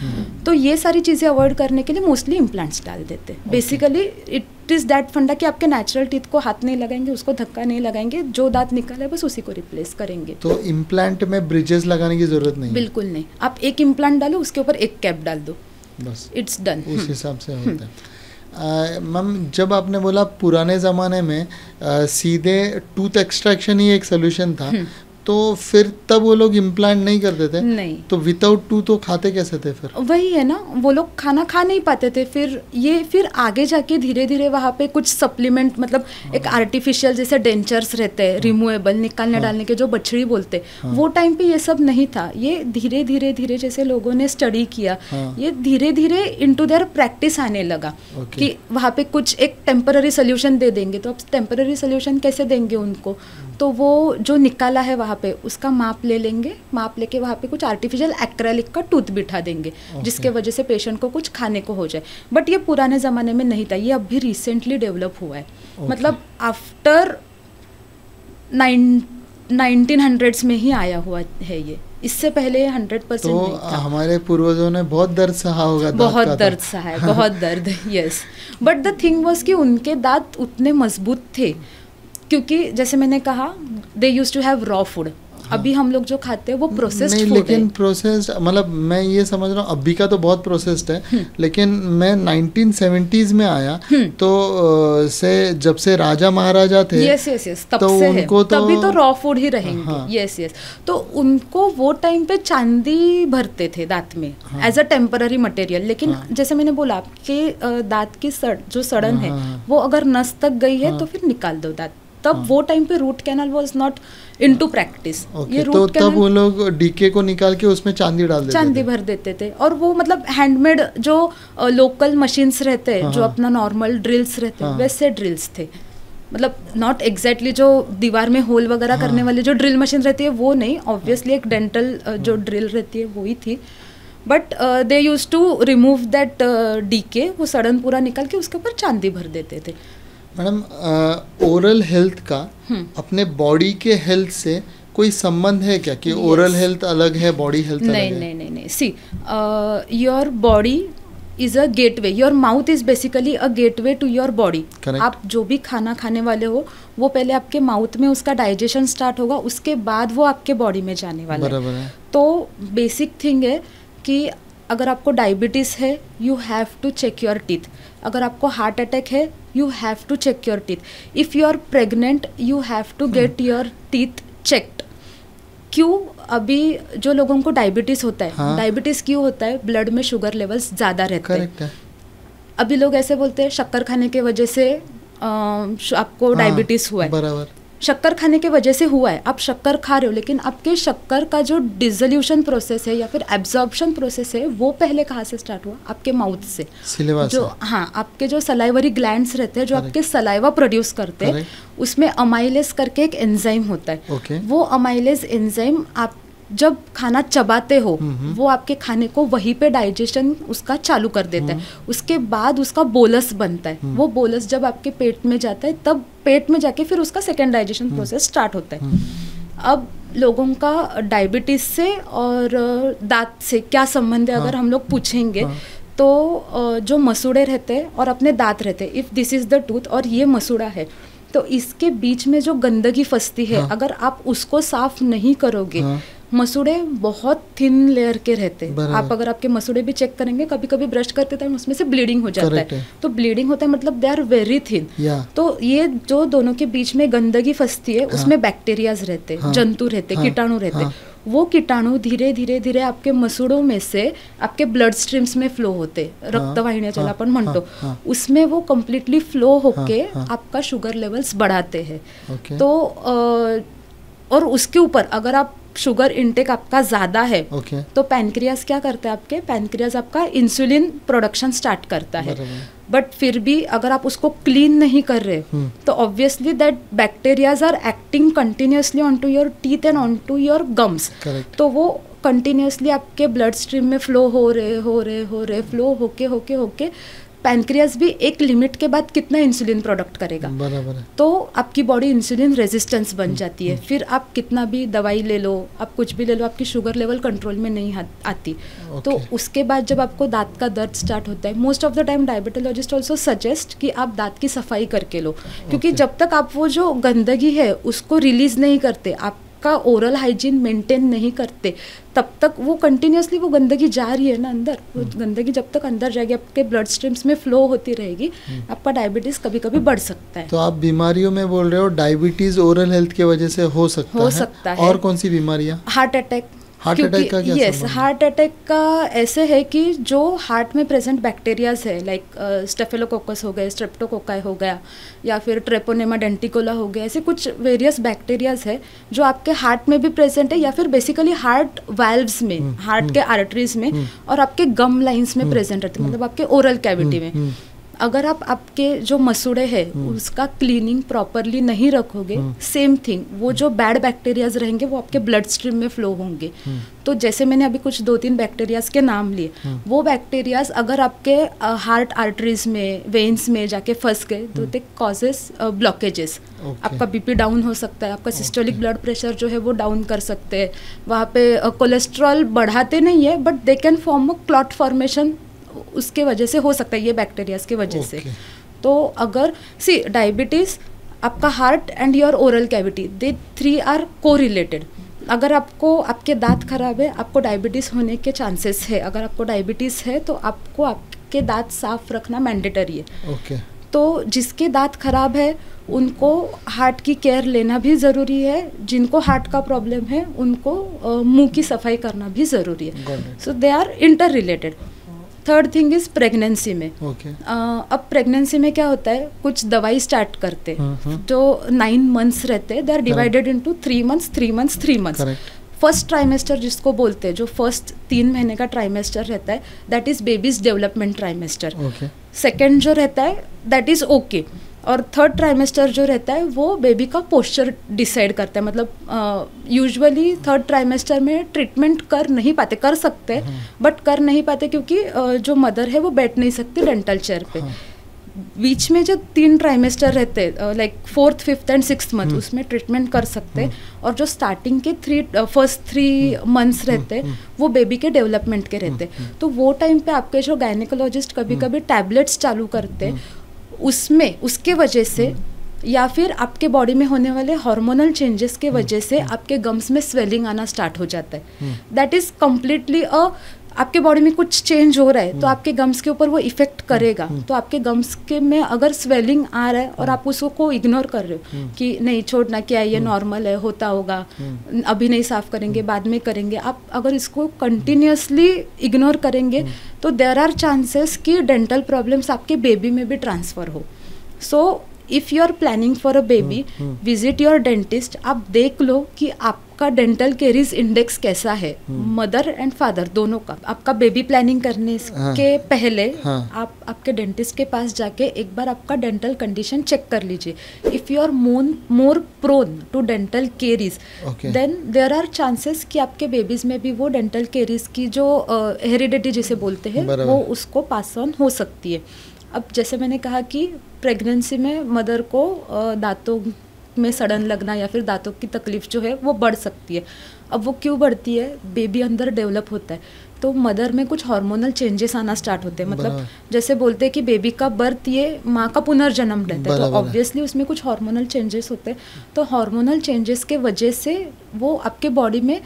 तो ये सारी चीज़ें अवॉइड करने के लिए मोस्टली इम्प्लांट्स डाल देते हैं। बेसिकली इट इज़ दैट फंडा कि आपके नेचुरल टीथ को हाथ नहीं लगाएंगे, उसको धक्का नहीं लगाएंगे, जो दांत निकाला है बस उसी को रिप्लेस करेंगे। तो इम्प्लांट में ब्रिजेस लगाने की जरूरत नहीं? बिल्कुल नहीं। आप एक इम्प्लांट डालो उसके ऊपर एक कैप डाल दो, बस इट्स डन। उस हिसाब से होता है। मैम जब आपने बोला पुराने ज़माने में सीधे टूथ एक्सट्रैक्शन ही एक सोल्यूशन था, तो फिर तब वो लोग इम्प्लांट नहीं करते थे? नहीं। तो विदाउट टूथ तो खाते कैसे थे फिर? वही है ना, वो लोग खाना खा नहीं पाते थे। फिर आगे जाके धीरे धीरे वहाँ पे कुछ सप्लीमेंट, मतलब एक आर्टिफिशियल जैसे डेंचर्स रहते हैं रिमूवेबल, निकालने डालने के, जो बछड़ी बोलते, वो टाइम पे ये सब नहीं था। ये धीरे धीरे धीरे जैसे लोगों ने स्टडी किया, ये धीरे धीरे इनटू देयर प्रैक्टिस आने लगा कि वहाँ पे कुछ एक टेम्पररी सोल्यूशन दे देंगे। तो अब टेम्पररी सोल्यूशन कैसे देंगे उनको? तो वो जो निकाला है वहाँ पे उसका माप ले लेंगे, माप लेके वहाँ पे कुछ आर्टिफिशियल एक्रेलिक का टूथ बिठा देंगे, जिसके वजह से पेशेंट को कुछ खाने को हो जाए। बट ये पुराने ज़माने में नहीं था, ये अभी रिसेंटली डेवलप हुआ है। मतलब आफ्टर 1900s में ही आया हुआ है ये, इससे पहले 100% तो नहीं था। हमारे पूर्वजों ने बहुत दर्द सहा होगा। बहुत दर्द सहा है, बहुत दर्द। Yes, but the thing was कि उनके दांत उतने मजबूत थे क्योंकि जैसे मैंने कहा they used to have raw food. अभी हम लोग जो खाते हैं वो प्रोसेस्ड फूड है। लेकिन प्रोसेस्ड, मतलब मैं ये समझ रहा हूँ अभी का तो बहुत प्रोसेस्ड है, लेकिन मैं 1970s में आया तो से जब से राजा महाराजा थे, यस तब तो से उनको है, तभी तो रॉ फूड ही रहेंगे। यस तो उनको वो टाइम पे चांदी भरते थे दांत में एज अ टेम्पररी मटेरियल। लेकिन जैसे मैंने बोला आपके दांत की जो सड़न है वो अगर नस तक गई है तो फिर निकाल दो दांत। तब वो टाइम पे root canal was not into practice. ये तो तब वो लोग डीके को निकाल के उसमें चांदी डाल देते, चांदी भर देते थे। और वो मतलब हैंडमेड जो लोकल मशीन्स रहते हैं, जो अपना नॉर्मल ड्रिल्स रहते हैं, वैसे ड्रिल्स थे। मतलब नॉट एग्जैक्टली जो दीवार में होल वगैरह करने वाली जो ड्रिल मशीन रहती है वो नहीं, ऑब्वियसली एक डेंटल जो ड्रिल रहती है वही थी। But they use to remove that decay, वो सड़न पूरा निकाल के उसके ऊपर चांदी भर देते थे। मैडम ओरल हेल्थ का अपने बॉडी के हेल्थ से कोई संबंध है क्या कि ओरल हेल्थ अलग है, बॉडी हेल्थ अलग है? नहीं। See your body is a gateway. Your mouth is basically a gateway to your body. आप जो भी खाना खाने वाले हो वो पहले आपके माउथ में उसका डाइजेशन स्टार्ट होगा, उसके बाद वो आपके बॉडी में जाने वाला है. तो बेसिक थिंग है कि अगर आपको डायबिटीज़ है you have to check your teeth. अगर आपको हार्ट अटैक है you have to check your teeth. If you are pregnant you have to get your teeth checked. क्यों? अभी जो लोगों को डायबिटीज़ होता है, डायबिटीज़ क्यों होता है? ब्लड में शुगर लेवल्स ज़्यादा रहते हैं. अभी लोग ऐसे बोलते हैं शक्कर खाने के वजह से आपको डायबिटीज़ हुआ है. बराबर, शक्कर खाने के वजह से हुआ है. आप शक्कर खा रहे हो लेकिन आपके शक्कर का जो डिसोल्यूशन प्रोसेस है या फिर एब्जॉर्प्शन प्रोसेस है वो पहले कहाँ से स्टार्ट हुआ? आपके माउथ से. जो आपके जो सलाइवरी ग्लैंड्स रहते हैं जो आपके सलाइवा प्रोड्यूस करते हैं उसमें अमाइलेज करके एक एंजाइम होता है. वो अमाइलेज एंजाइम आप जब खाना चबाते हो वो आपके खाने को वहीं पे डाइजेशन उसका चालू कर देता है. उसके बाद उसका बोलस बनता है. वो बोलस जब आपके पेट में जाता है तब पेट में जाके फिर उसका सेकेंड डाइजेशन प्रोसेस स्टार्ट होता है. अब लोगों का डायबिटीज से और दांत से क्या संबंध है अगर हम लोग पूछेंगे तो जो मसूड़े रहते हैं और अपने दांत रहते हैं, if this is the tooth और ये मसूड़ा है तो इसके बीच में जो गंदगी फंसती है अगर आप उसको साफ नहीं करोगे, मसूड़े बहुत थिन लेयर के रहते हैं. आप अगर आपके मसूड़े भी चेक करेंगे कभी कभी ब्रश करते टाइम उसमें से ब्लीडिंग हो जाता है. तो ब्लीडिंग होता है मतलब दे आर वेरी थिन. तो ये जो दोनों के बीच में गंदगी फंसती है उसमें बैक्टीरियाज रहते, जंतु रहते, कीटाणु रहते. वो कीटाणु धीरे धीरे धीरे आपके मसूड़ों में से आपके ब्लड स्ट्रीम्स में फ्लो होते, रक्तवाहिन्या ज्याला आपण म्हणतो, उसमें वो कम्प्लीटली फ्लो होके आपका शुगर लेवल्स बढ़ाते हैं. तो और उसके ऊपर अगर आप शुगर इनटेक आपका ज़्यादा है तो पैनक्रियाज क्या करता है? आपके पैनक्रियाज आपका इंसुलिन प्रोडक्शन स्टार्ट करता है. बट फिर भी अगर आप उसको क्लीन नहीं कर रहे तो obviously that bacterias are acting continuously on to your teeth and on to your gums. तो वो कंटिन्यूसली आपके ब्लड स्ट्रीम में फ्लो हो रहे फ्लो होके पैनक्रियाज भी एक लिमिट के बाद कितना इंसुलिन प्रोडक्ट करेगा. बराबर है. तो आपकी बॉडी इंसुलिन रेजिस्टेंस बन जाती है. फिर आप कितना भी दवाई ले लो, आप कुछ भी ले लो, आपकी शुगर लेवल कंट्रोल में नहीं आती. तो उसके बाद जब आपको दांत का दर्द स्टार्ट होता है, most of the time diabetologist also suggest कि आप दांत की सफाई करके लो. क्योंकि जब तक आप वो जो गंदगी है उसको रिलीज नहीं करते, आप का ओरल हाइजीन मेंटेन नहीं करते, तब तक वो कंटिन्यूसली वो गंदगी जा रही है ना अंदर. वो गंदगी जब तक अंदर जाएगी आपके ब्लड स्ट्रीम्स में फ्लो होती रहेगी, आपका डायबिटीज कभी कभी बढ़ सकता है. तो आप बीमारियों में बोल रहे हो डायबिटीज ओरल हेल्थ की वजह से हो सकता है. और कौन सी बीमारियां? Heart attack. हार्ट अटैक का क्या? यस, हार्ट अटैक का ऐसे है कि जो हार्ट में प्रेजेंट बैक्टीरियाज है लाइक स्टेफिलोकोकस हो गए, स्ट्रेप्टोकोकाई हो गया या फिर ट्रेपोनेमा डेंटिकोला हो गया, ऐसे कुछ वेरियस बैक्टीरियाज है जो आपके हार्ट में भी प्रेजेंट है या फिर बेसिकली हार्ट वाल्व्स में, हार्ट के आर्टरीज में और आपके गम लाइंस में प्रेजेंट रहते, मतलब आपके ओरल कैविटी में. अगर आप आपके जो मसूड़े हैं उसका क्लीनिंग प्रॉपरली नहीं रखोगे, सेम थिंग वो जो बैड बैक्टीरियाज रहेंगे वो आपके ब्लड स्ट्रीम में फ्लो होंगे. तो जैसे मैंने अभी कुछ 2-3 बैक्टीरियाज के नाम लिए, वो बैक्टीरियाज अगर आपके हार्ट आर्टरीज में, वेन्स में जाके फंस गए तो दे कॉजेस ब्लॉकेजेस. आपका बीपी डाउन हो सकता है, आपका सिस्टोलिक ब्लड प्रेशर जो है वो डाउन कर सकते हैं. वहाँ पे कोलेस्ट्रॉल बढ़ाते नहीं है but they can form a clot formation, उसके वजह से हो सकता है ये बैक्टीरियाज की वजह से. तो अगर डायबिटीज, आपका heart and your oral cavity, they 3 are correlated. अगर आपको आपके दांत खराब है आपको डायबिटीज होने के चांसेस है. अगर आपको डायबिटीज है तो आपको आपके दांत साफ रखना मैंडेटरी है. तो जिसके दांत खराब है उनको हार्ट की केयर लेना भी ज़रूरी है. जिनको हार्ट का प्रॉब्लम है उनको मुंह की सफाई करना भी ज़रूरी है. So they are interrelated. Third thing is pregnancy में. अब प्रेगनेंसी में क्या होता है, कुछ दवाई स्टार्ट करते जो 9 मंथ्स रहते हैं, they are divided into 3 months 3 months 3 months. First trimester जिसको बोलते हैं, जो फर्स्ट 3 महीने का ट्राइमेस्टर रहता है, that is babies development trimester. Second जो रहता है दैट इज ओके. और थर्ड ट्राइमेस्टर जो रहता है वो बेबी का पोस्चर डिसाइड करता है. मतलब यूजुअली थर्ड ट्राइमेस्टर में ट्रीटमेंट कर नहीं पाते, कर सकते हैं बट कर नहीं पाते क्योंकि जो मदर है वो बैठ नहीं सकती डेंटल चेयर पे. बीच में जो 3 ट्राइमेस्टर रहते हैं, like 4th, 5th and 6th month, उसमें ट्रीटमेंट कर सकते हैं। और जो स्टार्टिंग के फर्स्ट 3 मंथ्स रहते हैं वो बेबी के डेवलपमेंट के रहते हैं। तो वो टाइम पे आपके जो गायनेकोलॉजिस्ट कभी कभी टैबलेट्स चालू करते हैं, उसमें उसके वजह से या फिर आपके बॉडी में होने वाले हार्मोनल चेंजेस के वजह से आपके गम्स में स्वेलिंग आना स्टार्ट हो जाता है। दैट इज कम्प्लीटली आपके बॉडी में कुछ चेंज हो रहा है तो आपके गम्स के ऊपर वो इफेक्ट करेगा। तो आपके गम्स के में अगर स्वेलिंग आ रहा है और आप उसको इग्नोर कर रहे हो कि नहीं छोड़ना, क्या ये नॉर्मल है, होता होगा, अभी नहीं साफ करेंगे, बाद में करेंगे, आप अगर इसको कंटिन्यूसली इग्नोर करेंगे तो देयर आर चांसेस कि डेंटल प्रॉब्लम्स आपके बेबी में भी ट्रांसफर हो। So if you are planning for a baby, visit your dentist. आप देख लो कि आपका डेंटल केरीज इंडेक्स कैसा है, मदर एंड फादर दोनों का। आपका बेबी प्लानिंग करने के पहले आप आपके डेंटिस्ट के पास जाके एक बार आपका डेंटल कंडीशन चेक कर लीजिए। If you are more prone to dental caries, then there are chances कि आपके बेबीज में भी वो डेंटल केरीज की जो हेरिडिटी जिसे बोलते हैं वो उसको पास ऑन हो सकती है। अब जैसे मैंने कहा कि प्रेगनेंसी में मदर को दांतों में सड़न लगना या फिर दांतों की तकलीफ जो है वो बढ़ सकती है। अब वो क्यों बढ़ती है? बेबी अंदर डेवलप होता है तो मदर में कुछ हार्मोनल चेंजेस आना स्टार्ट होते हैं। मतलब जैसे बोलते हैं कि बेबी का बर्थ ये माँ का पुनर्जन्म रहता है, तो ऑब्वियसली उसमें कुछ हार्मोनल चेंजेस होते हैं। तो हार्मोनल चेंजेस के वजह से वो आपके बॉडी में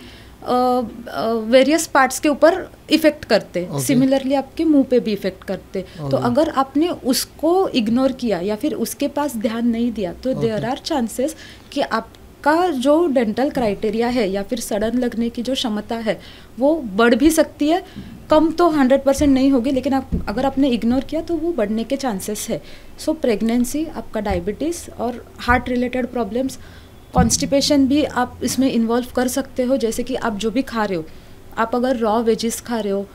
वेरियस पार्ट्स के ऊपर इफेक्ट करते हैं। सिमिलरली आपके मुंह पे भी इफेक्ट करते। तो अगर आपने उसको इग्नोर किया या फिर उसके पास ध्यान नहीं दिया तो देयर आर चांसेस कि आपका जो डेंटल क्राइटेरिया है या फिर सड़न लगने की जो क्षमता है वो बढ़ भी सकती है। कम तो 100% नहीं होगी, लेकिन अगर आपने इग्नोर किया तो वो बढ़ने के चांसेस है। सो प्रेगनेंसी, आपका डायबिटीज़ और हार्ट रिलेटेड प्रॉब्लम्स, कॉन्स्टिपेशन भी आप इसमें इन्वॉल्व कर सकते हो। जैसे कि आप जो भी खा रहे हो, आप अगर रॉ वेजिस खा रहे हो,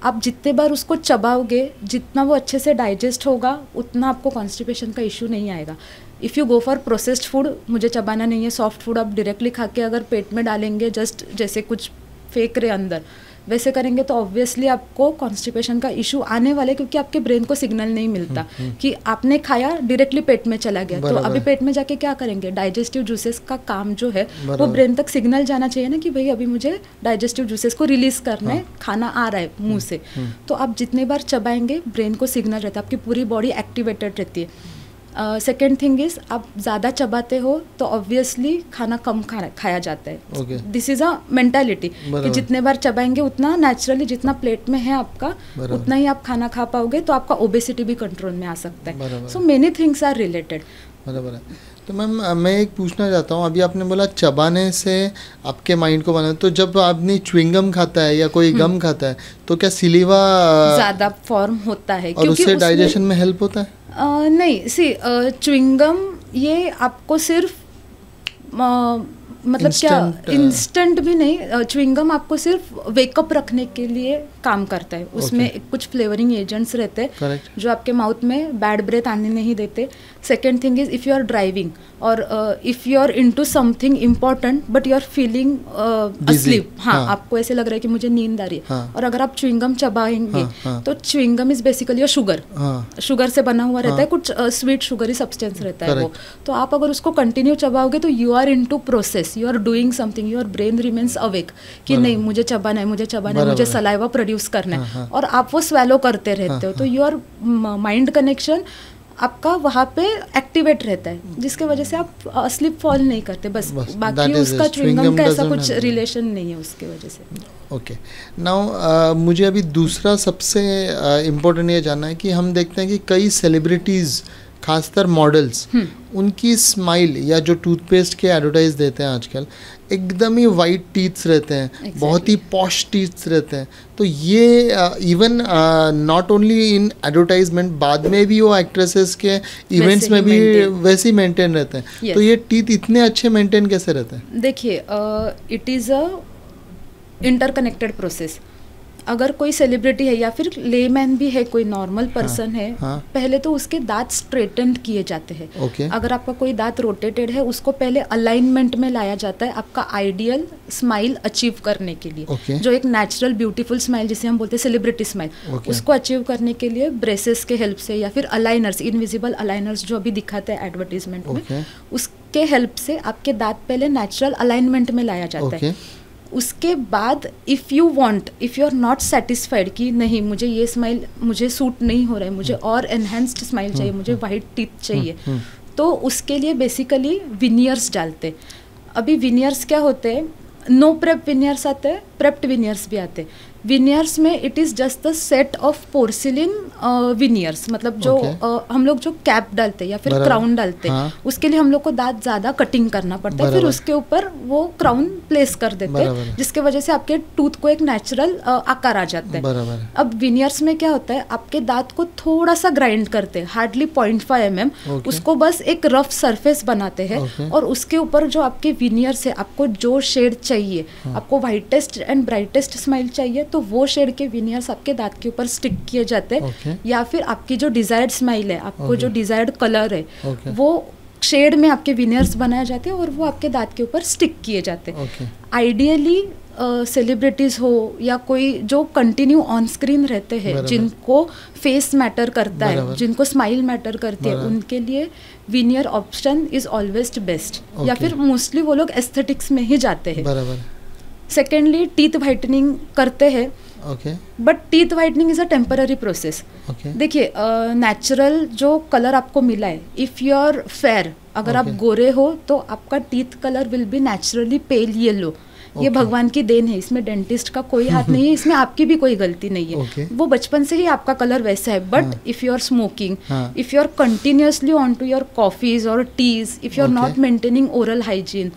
आप जितने बार उसको चबाओगे जितना वो अच्छे से डाइजेस्ट होगा उतना आपको कॉन्स्टिपेशन का इशू नहीं आएगा। If you go for processed food, मुझे चबाना नहीं है, सॉफ्ट फूड आप डायरेक्टली खा के अगर पेट में डालेंगे, जस्ट जैसे कुछ फेंक रहे अंदर वैसे करेंगे तो ऑब्वियसली आपको कॉन्स्टिपेशन का इशू आने वाले, क्योंकि आपके ब्रेन को सिग्नल नहीं मिलता कि आपने खाया डायरेक्टली पेट में चला गया। तो अभी पेट में जाके क्या करेंगे? डाइजेस्टिव जूसेस का काम जो है वो ब्रेन तक सिग्नल जाना चाहिए ना कि भाई अभी मुझे डाइजेस्टिव जूसेस को रिलीज करना है, खाना आ रहा है मुंह से। तो आप जितने बार चबाएंगे ब्रेन को सिग्नल रहता है, आपकी पूरी बॉडी एक्टिवेटेड रहती है। सेकेंड थिंग इज, आप ज़्यादा चबाते हो तो ऑब्वियसली खाना कम खाया जाता है। दिस इज़ अ मेंटालिटी कि जितने बार चबाएंगे उतना नेचुरली जितना प्लेट में है आपका उतना ही आप खाना खा पाओगे, तो आपका ओबेसिटी भी कंट्रोल में आ सकता है। So many things are related. बराबर है। तो मैम मैं एक पूछना चाहता हूँ, अभी आपने बोला चबाने से आपके माइंड को बना, तो जब आदमी च्युइंगम खाता है या कोई गम खाता है तो क्या सिलीवा ज़्यादा फॉर्म होता है और उससे डाइजेशन में हेल्प होता है? नहीं, सी च्युइंगम ये आपको सिर्फ मतलब क्या इंस्टेंट भी नहीं, च्युइंगम आपको सिर्फ वेकअप रखने के लिए काम करता है। उसमें कुछ फ्लेवरिंग एजेंट्स रहते हैं जो आपके माउथ में बैड ब्रेथ आने नहीं देते। Second thing is, if you are driving और if you are into something important but you are feeling asleep, आपको ऐसे लग रहा है कि मुझे नींद आ रही है, और अगर आप च्युइंगम चबाएंगे तो च्युइंगम इज बेसिकली शुगर से बना हुआ रहता है, कुछ स्वीट शुगरी सब्सटेंस रहता है वो। तो आप अगर उसको कंटिन्यू चबाओगे तो you are into process, you are doing something, your brain remains awake कि नहीं मुझे चबाना है, मुझे सलाइवा प्रोड्यूस करना है, और आप वो स्वेलो करते रहते हो। तो योर माइंड कनेक्शन आपका वहाँ पे एक्टिवेट रहता है, जिसके वजह से आप स्लिप फॉल नहीं करते। बस बाकी उसका च्युइंगम का ऐसा कुछ रिलेशन नहीं है उसके वजह से। ओके, नाउ मुझे अभी दूसरा सबसे इम्पोर्टेंट ये जानना है कि हम देखते हैं कि कई सेलिब्रिटीज़ खासकर मॉडल्स, उनकी स्माइल या जो टूथपेस्ट के एडवर्टाइज देते हैं आजकल एकदम ही वाइट टीथ्स रहते हैं, बहुत ही पॉश टीथ्स रहते हैं। तो ये even not only in advertisement, बाद में भी वो एक्ट्रेसेस के इवेंट्स में भी वैसे ही मेंटेन रहते हैं। तो ये टीथ इतने अच्छे मेंटेन कैसे रहते हैं? देखिए, it is a interconnected process. अगर कोई सेलिब्रिटी है या फिर लेमैन भी है, कोई नॉर्मल पर्सन है, पहले तो उसके दांत स्ट्रेटेंड किए जाते हैं। अगर आपका कोई दांत रोटेटेड है, उसको पहले अलाइनमेंट में लाया जाता है आपका आइडियल स्माइल अचीव करने के लिए। जो एक नेचुरल ब्यूटीफुल स्माइल जिसे हम बोलते हैं सेलिब्रिटी स्माइल, उसको अचीव करने के लिए ब्रेसेस के हेल्प से या फिर अलाइनर्स, इनविजिबल अलाइनर्स जो अभी दिखाते हैं एडवर्टीजमेंट में, उसके हेल्प से आपके दांत पहले नेचुरल अलाइनमेंट में लाया जाता है। उसके बाद if you are not satisfied कि नहीं मुझे ये स्माइल मुझे सूट नहीं हो रहा है, मुझे और एनहेंस्ड स्माइल चाहिए, मुझे वाइट टीथ चाहिए, तो उसके लिए बेसिकली विनियर्स डालते। अभी विनियर्स क्या होते हैं, नो प्रेप विनियर्स आते हैं, प्रेप्ड विनियर्स भी आते हैं। विनियर्स में it is just the set of porcelain veneers, मतलब जो हम लोग जो कैप डालते हैं या फिर क्राउन डालते हैं, उसके लिए हम लोग को दांत ज़्यादा कटिंग करना पड़ता है, फिर उसके ऊपर वो क्राउन प्लेस कर देते हैं, जिसके वजह से आपके टूथ को एक नेचुरल आकार आ जाता है। अब विनियर्स में क्या होता है, आपके दांत को थोड़ा सा ग्राइंड करते हैं, हार्डली 0.5 mm, उसको बस एक रफ सरफेस बनाते हैं, और उसके ऊपर जो आपके विनियर्स है, आपको जो शेड चाहिए, आपको वाइटेस्ट एंड ब्राइटेस्ट स्माइल चाहिए, तो वो शेड के विनियर्स आपके दांत के ऊपर स्टिक किए जाते हैं। या फिर आपकी जो डिजायर्ड स्माइल है, आपको जो डिजायर्ड कलर है, वो शेड में आपके विनियर्स बनाए जाते हैं और वो आपके दांत के ऊपर स्टिक किए जाते हैं। आइडियली सेलिब्रिटीज हो या कोई जो कंटिन्यू ऑन स्क्रीन रहते हैं, जिनको फेस मैटर करता है, जिनको स्माइल मैटर करती है, उनके लिए veneer option is always best. या फिर मोस्टली वो लोग एस्थेटिक्स में ही जाते हैं। सेकेंडली टीथ वाइटनिंग करते हैं, but teeth whitening is a temporary process. देखिए नेचुरल जो कलर आपको मिला है, इफ़ यू आर फेयर, अगर आप गोरे हो तो आपका teeth colour will be naturally pale yellow. ये भगवान की देन है, इसमें डेंटिस्ट का कोई हाथ नहीं है, इसमें आपकी भी कोई गलती नहीं है, वो बचपन से ही आपका कलर वैसा है। But if you are smoking, if you are continuously on to your coffees और teas, if you are not maintaining oral hygiene,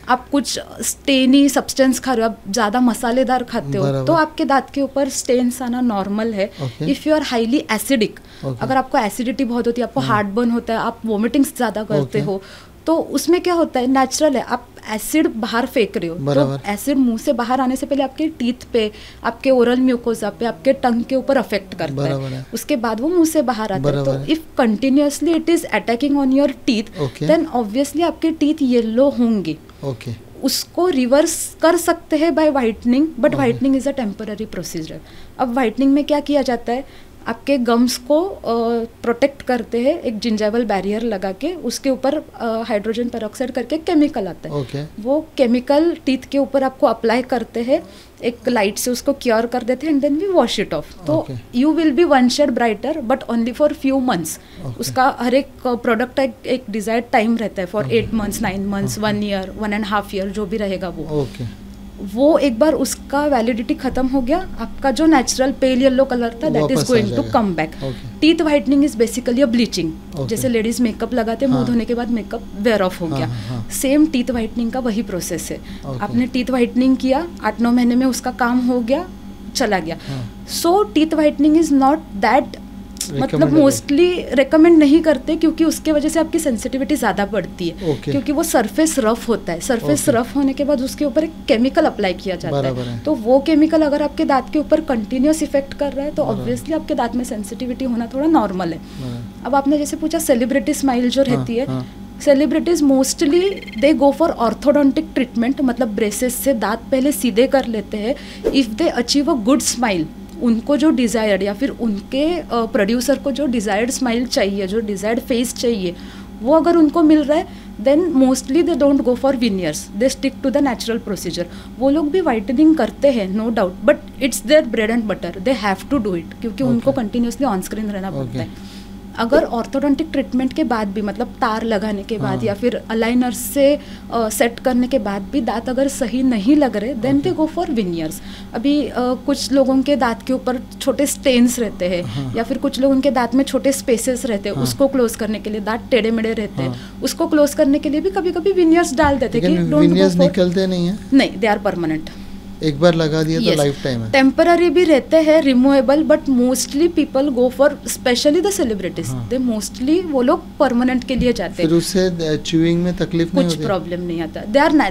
आप कुछ स्टेनी सब्सटेंस खा रहे हो, आप ज्यादा मसालेदार खाते हो, तो आपके दांत के ऊपर स्टेन्स आना नॉर्मल है। If you are highly acidic, अगर आपको एसिडिटी बहुत होती है, आपको हार्ट बर्न होता है, आप वोमिटिंग्स ज्यादा करते हो, तो उसमें क्या होता है, नेचुरल है, आप एसिड बाहर फेंक रहे हो, तो एसिड मुंह से बाहर आने से पहले आपके टीथ पे, आपके ओरल म्यूकोजा पे, आपके टंग के ऊपर अफेक्ट करता है, उसके बाद वो मुंह से बाहर आता है। तो if continuously it is attacking on your teeth, then obviously आपके टीथ येलो होंगे। उसको रिवर्स कर सकते हैं by whitening, but whitening is a temporary procedure. अब वाइटनिंग में क्या किया जाता है, आपके गम्स को प्रोटेक्ट करते हैं, एक जिंजाइवल बैरियर लगा के, उसके ऊपर हाइड्रोजन पेरोक्साइड करके केमिकल आता है, वो केमिकल टीथ के ऊपर आपको अप्लाई करते हैं, एक लाइट से उसको क्योर कर देते हैं, and then we wash it off. तो you will be 1 shade brighter, but only for few months. उसका हर एक प्रोडक्ट एक डिजायर्ड टाइम रहता है, for 8 months, 9 months, 1 year, 1.5 year, जो भी रहेगा वो एक बार उसका वैलिडिटी खत्म हो गया, आपका जो नेचुरल पेल येलो कलर था that is going to come back. Teeth whitening is basically a bleaching, जैसे लेडीज मेकअप लगाते हैं, मुंह धोने के बाद मेकअप वेयर ऑफ हो गया, सेम टीथ वाइटनिंग का वही प्रोसेस है। आपने टीथ वाइटनिंग किया, 8-9 महीने में उसका काम हो गया, चला गया। So teeth whitening is not that, मतलब मोस्टली रिकमेंड नहीं करते, क्योंकि उसके वजह से आपकी सेंसिटिविटी ज़्यादा बढ़ती है, क्योंकि वो सरफेस रफ होता है, सरफेस रफ होने के बाद उसके ऊपर एक केमिकल अप्लाई किया जाता है, तो वो केमिकल अगर आपके दांत के ऊपर कंटिन्यूस इफेक्ट कर रहा है, तो ऑब्वियसली आपके दांत में सेंसिटिविटी होना थोड़ा नॉर्मल है। अब आपने जैसे पूछा सेलिब्रिटी स्माइल जो रहती है, celebrities mostly they go for orthodontic treatment, मतलब ब्रेसेस से दांत पहले सीधे कर लेते हैं। If they achieve a good smile, उनको जो डिज़ायर्ड या फिर उनके प्रोड्यूसर को जो डिज़ायर्ड स्माइल चाहिए, जो डिज़ायर्ड फेस चाहिए, वो अगर उनको मिल रहा है, then mostly they don't go for veneers, they stick to the natural procedure. वो लोग भी वाइटनिंग करते हैं, no doubt, but it's their bread and butter, they have to do it, क्योंकि उनको कंटिन्यूसली ऑन स्क्रीन रहना पड़ता है। अगर ऑर्थोडोंटिक ट्रीटमेंट के बाद भी, मतलब तार लगाने के बाद या फिर अलाइनर से सेट करने के बाद भी दांत अगर सही नहीं लग रहे, then they go for veneers. अभी कुछ लोगों के दांत के ऊपर छोटे स्टेन्स रहते हैं, या फिर कुछ लोगों के दांत में छोटे स्पेसेस रहते हैं, उसको क्लोज करने के लिए, दांत टेढ़े मेढ़े रहते हैं, उसको क्लोज करने के लिए भी कभी कभी विनियर्स डाल देते हैं। विनियर्स निकलते नहीं है? नहीं, दे आर परमानेंट। एक बार लगा दिया तो लाइफ टाइम है। टेम्पररी भी रहते हैं removable, but mostly people go for, specially the celebrities, they mostly वो लोग परमानेंट के लिए जाते हैं। फिर उससे च्यूइंग में तकलीफ नहीं होती? कुछ प्रॉब्लम नहीं आता।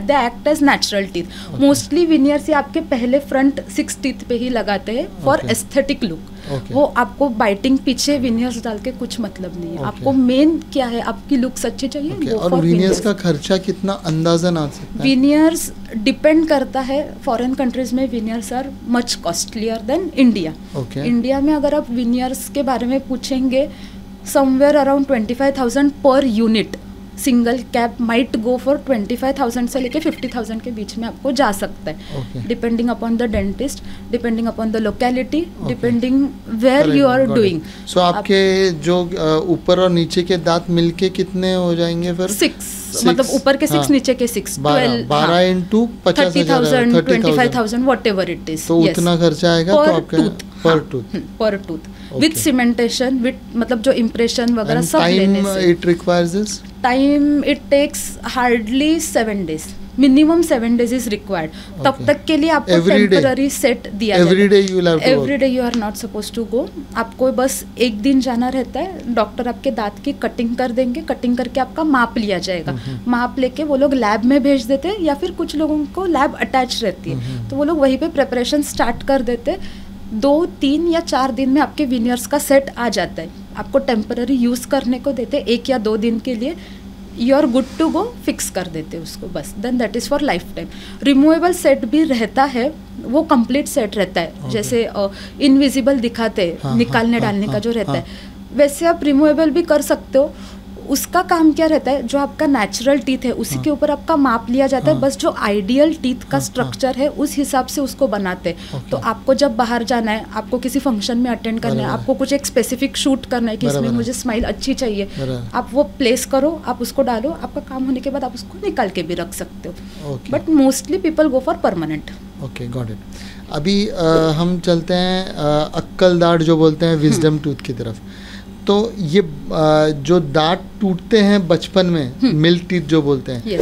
They act as natural teeth. Mostly veneers आपके पहले फ्रंट 6 टीथ पे ही लगाते हैं फॉर एस्थेटिक लुक। वो आपको बाइटिंग पीछे विनियर्स डाल के कुछ मतलब नहीं है। आपको मेन क्या है, आपकी लुक्स अच्छी चाहिए। और विनियर्स का खर्चा कितना अंदाजन आ सकता है? विनियर्स डिपेंड करता है। फॉरेन कंट्रीज में veneers are much costlier than India. India में अगर आप विनियर्स के बारे में पूछेंगे, somewhere around 25,000 per unit. Single cap might go for 25,000 से लेके 50,000 के बीच में आपको जा सकता है, depending upon the dentist, depending upon the locality, depending where you are doing. So आपके जो ऊपर और नीचे के दांत मिलके कितने हो जाएंगे फिर? 6, मतलब ऊपर के 6 नीचे के 6, 12 into 50,000 25,000 what ever it is. तो उतना खर्चा आएगा तो आपके पर टूथ विथ सीमेंटेशन, विथ मतलब जो इम्प्रेशन वगैरह सब लेने से। It requires time it takes hardly 7 days, minimum 7 days is required. तब तक के लिए आपको टेम्पररी सेट दिया जाएगा। Every day you are not suppose to go. आपको बस एक दिन जाना रहता है, डॉक्टर आपके दांत की कटिंग कर देंगे, कटिंग करके आपका माप लिया जाएगा। माप लेके वो लोग लैब में भेज देते हैं, या फिर कुछ लोगों को लैब अटैच रहती है तो वो लोग वहीं पे प्रिपरेशन स्टार्ट कर देते। 2, 3 या 4 दिन में आपके विनियर्स का सेट आ जाता है। आपको टेम्पररी यूज़ करने को देते 1 या 2 दिन के लिए, you are good to go, fix कर देते उसको बस। Then that is for life time. Removable set भी रहता है, वो कंप्लीट सेट रहता है। जैसे इनविजिबल दिखाते निकालने डालने का जो रहता है, वैसे आप रिमूवेबल भी कर सकते हो। उसका काम क्या रहता है, जो आपका नेचुरल टीथ है उसी के ऊपर आपका माप लिया जाता है। बस जो आइडियल टीथ का स्ट्रक्चर है उस हिसाब से उसको बनाते हैं। तो आपको जब बाहर जाना है, आपको किसी फंक्शन में अटेंड करना है, आपको कुछ एक स्पेसिफिक शूट करना है कि इसमें मुझे स्माइल अच्छी चाहिए, आप वो प्लेस करो, आप उसको डालो, आपका काम होने के बाद आप उसको निकाल के भी रख सकते हो। But mostly people go for permanent. Okay, got it. अभी हम चलते हैं अक्कल दाढ़ जो बोलते हैं, विजडम टूथ की तरफ। तो ये जो दांत टूटते हैं बचपन में, मिल्क टीथ जो बोलते हैं,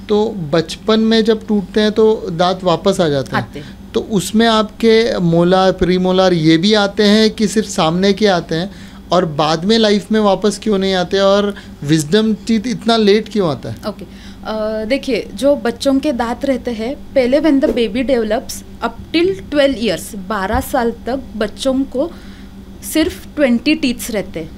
तो बचपन में जब टूटते हैं तो दांत वापस आ जाते हैं। तो उसमें आपके मोलार, प्रीमोलार ये भी आते हैं कि सिर्फ सामने के आते हैं, और बाद में लाइफ में वापस क्यों नहीं आते, और विजडम टीथ इतना लेट क्यों आता है? ओके, देखिए, जो बच्चों के दांत रहते हैं, पहले when the baby develops up till 12 years, 12 साल तक बच्चों को सिर्फ 20 टीथ्स रहते हैं।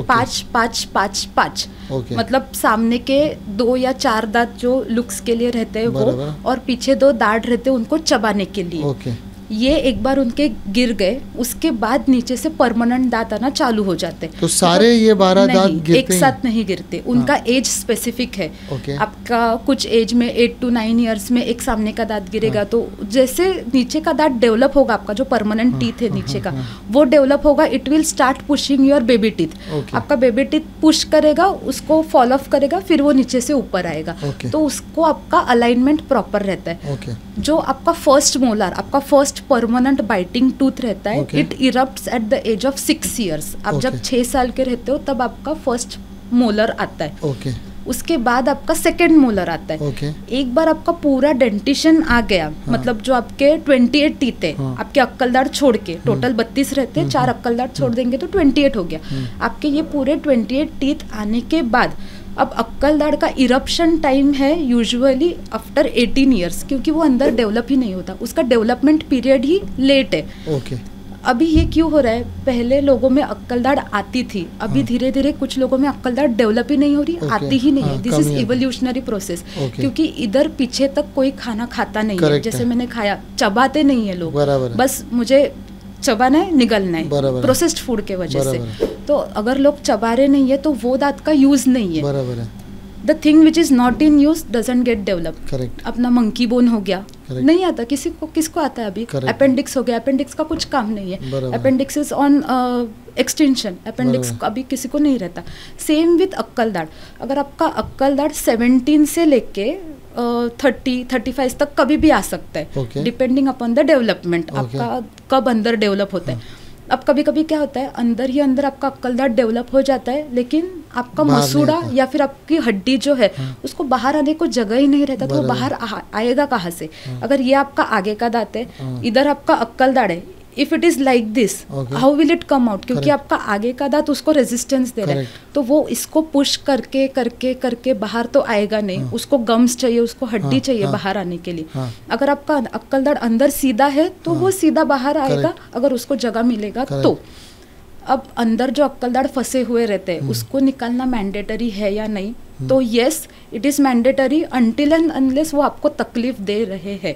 5 मतलब सामने के 2 या 4 दांत जो लुक्स के लिए रहते हैं वो, और पीछे 2 दांत रहते हैं उनको चबाने के लिए। ये एक बार उनके गिर गए, उसके बाद नीचे से परमानेंट दांत आना चालू हो जाते हैं। तो सारे ये 12 दांत गिरते एक साथ नहीं गिरते, उनका एज स्पेसिफिक है। आपका कुछ एज में 8 to 9 years में एक सामने का दांत गिरेगा, तो जैसे नीचे का दांत डेवलप होगा, आपका जो परमानेंट टीथ है नीचे का वो डेवलप होगा, it will start pushing your baby teeth. आपका बेबी टीथ पुश करेगा, उसको फॉल ऑफ करेगा, फिर वो नीचे से ऊपर आएगा। तो उसको आपका अलाइनमेंट प्रॉपर रहता है। जो आपका फर्स्ट मोलर, आपका फर्स्ट परमानेंट बाइटिंग टूथ रहता है, it erupts at the age of 6 years। आप जब 6 साल के रहते हो तब आपका फर्स्ट मोलर आता है। उसके बाद आपका सेकेंड मोलर आता है। एक बार आपका पूरा डेंटिशन आ गया, मतलब जो आपके 28 टीथ है, आपके अक्कल दाढ़ छोड़ के, टोटल 32 रहते हैं, 4 अक्कल दाढ़ छोड़ देंगे तो 28 हो गया। आपके ये पूरे 28 टीथ आने के बाद अब अक्कल दाढ़ का इरप्शन टाइम है यूजुअली आफ्टर 18 years, क्योंकि वो अंदर डेवलप ही नहीं होता, उसका डेवलपमेंट पीरियड ही लेट है। अभी ये क्यों हो रहा है, पहले लोगों में अक्कल दाढ़ आती थी, अभी धीरे धीरे कुछ लोगों में अक्कल दाढ़ डेवलप ही नहीं हो रही, आती ही नहीं है। दिस इज इवोल्यूशनरी प्रोसेस, क्योंकि इधर पीछे तक कोई खाना खाता नहीं है, जैसे मैंने खाया, चबाते नहीं है लोग, बस मुझे चबाना है, निगलना है, प्रोसेस्ड फूड के वजह से। तो अगर लोग चबा रहे नहीं है तो वो दांत का यूज नहीं है। बराबर है। The thing which is not in use doesn't get develop. अपना मंकी बोन हो गया, नहीं आता किसको आता है अभी। अपेंडिक्स हो गया, अपेंडिक्स का कुछ काम नहीं है, appendix is on extension, appendix अभी किसी को नहीं रहता। सेम विथ अक्कल दाढ़, अगर आपका अक्कल दाढ़ 17 से लेके 30-35 तक कभी भी आ सकता है, डिपेंडिंग अपॉन द डेवलपमेंट, आपका कब अंदर डेवलप होता है। अब कभी कभी क्या होता है, अंदर ही अंदर आपका अक्कल दाढ़ डेवलप हो जाता है, लेकिन आपका मसूड़ा या फिर आपकी हड्डी जो है उसको बाहर आने को जगह ही नहीं रहता, तो वो बाहर आएगा कहाँ से? अगर ये आपका आगे का दांत है, इधर आपका अक्कल दाढ़ है, if it is like this how will it come out? क्योंकि आपका आगे का दांत उसको रेजिस्टेंस दे रहा है, तो वो इसको पुश करके करके करके बाहर तो आएगा नहीं, उसको गम्स चाहिए, उसको हड्डी चाहिए बाहर आने के लिए। अगर आपका अक्कल दाढ़ अंदर सीधा है तो वो सीधा बाहर आएगा, अगर उसको जगह मिलेगा तो। अब अंदर जो अक्कल दाढ़ फंसे हुए रहते हैं उसको निकालना मैंडेटरी है या नहीं? तो yes, it is mandatory until and unless वो आपको तकलीफ दे रहे हैं।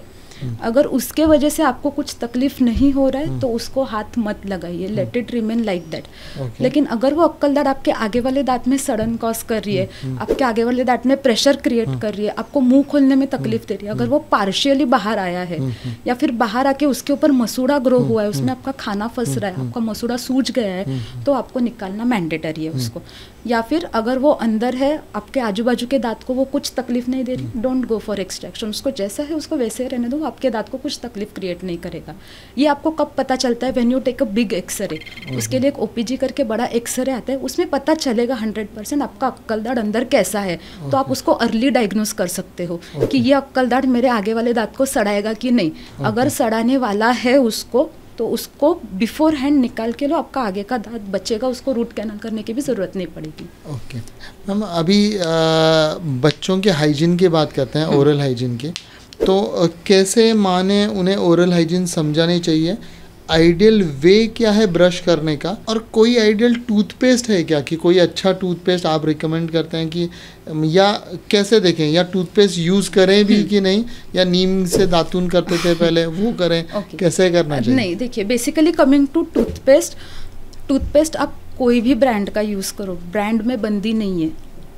अगर उसके वजह से आपको कुछ तकलीफ नहीं हो रहा है तो उसको हाथ मत लगाइए, let it remain like that. लेकिन अगर वो अक्कल दाढ़ आपके आगे वाले दांत में सड़न कॉज कर रही है, आपके आगे वाले दांत में प्रेशर क्रिएट कर रही है, आपको मुंह खोलने में तकलीफ दे रही है, अगर वो पार्शियली बाहर आया है या फिर बाहर आके उसके ऊपर मसूड़ा ग्रो हुआ है, उसमें आपका खाना फंस रहा है, आपका मसूड़ा सूज गया है, तो आपको निकालना मैंडेटरी है उसको। या फिर अगर वो अंदर है, आपके आजू बाजू के दांत को वो कुछ तकलीफ नहीं दे रही, डोंट गो फॉर एक्सट्रैक्शन, उसको जैसा है उसको वैसे रहने दो, आपके दांत को कुछ तकलीफ क्रिएट नहीं करेगा। ये आपको कब पता चलता है? When you take a big x ray, उसके लिए एक ओपीजी करके बड़ा एक्सरे आता है, उसमें पता चलेगा 100% आपका अक्कल दाढ़ अंदर कैसा है, तो आप उसको अर्ली डायग्नोस कर सकते हो कि ये अक्कल दाढ़ मेरे आगे वाले दांत को सड़ाएगा कि नहीं। अगर सड़ाने वाला है उसको, तो उसको बिफोर हैंड निकाल के लो, आपका आगे का दांत बचेगा, उसको रूट कैनल करने की भी ज़रूरत नहीं पड़ेगी। ओके मैम, अभी बच्चों के हाइजीन की बात करते हैं, ओरल हाइजीन की, तो कैसे माँ ने उन्हें ओरल हाइजीन समझानी चाहिए? आइडियल वे क्या है ब्रश करने का, और कोई आइडियल टूथपेस्ट है क्या, कि कोई अच्छा टूथपेस्ट आप रिकमेंड करते हैं कि, या कैसे देखें, या टूथपेस्ट यूज़ करें भी कि नहीं, या नीम से दातून करते थे पहले वो करें, कैसे करना चाहिए? नहीं, देखिए बेसिकली कमिंग टू टूथपेस्ट आप कोई भी ब्रांड का यूज़ करो, ब्रांड में बंदी नहीं है,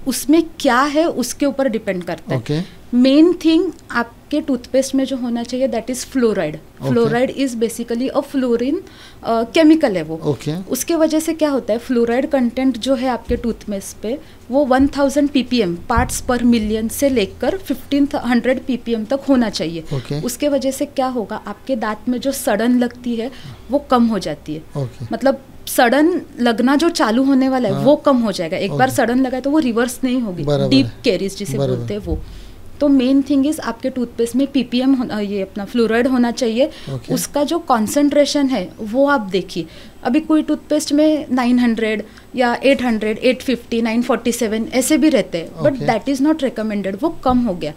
उसमें क्या है उसके ऊपर डिपेंड करता है। मेन थिंग आपके टूथपेस्ट में जो होना चाहिए that is fluoride. Fluoride is basically a fluorine chemical है वो। उसके वजह से क्या होता है, फ्लोराइड कंटेंट जो है आपके टूथपेस्ट पे वो 1000 ppm पार्ट्स पर मिलियन से लेकर 1500 ppm तक होना चाहिए। उसके वजह से क्या होगा, आपके दांत में जो सड़न लगती है वो कम हो जाती है। मतलब सडन लगना जो चालू होने वाला है वो कम हो जाएगा। एक बार सडन लगा है तो वो रिवर्स नहीं होगी, डीप कैरीज जिसे बोलते हैं वो। तो मेन थिंग इज आपके टूथपेस्ट में पीपीएम ये अपना फ्लोराइड होना चाहिए। उसका जो कॉन्सेंट्रेशन है वो आप देखिए। अभी कोई टूथपेस्ट में 900 या 800, 850, 947 ऐसे भी रहते हैं, but that is not recommended, वो कम हो गया।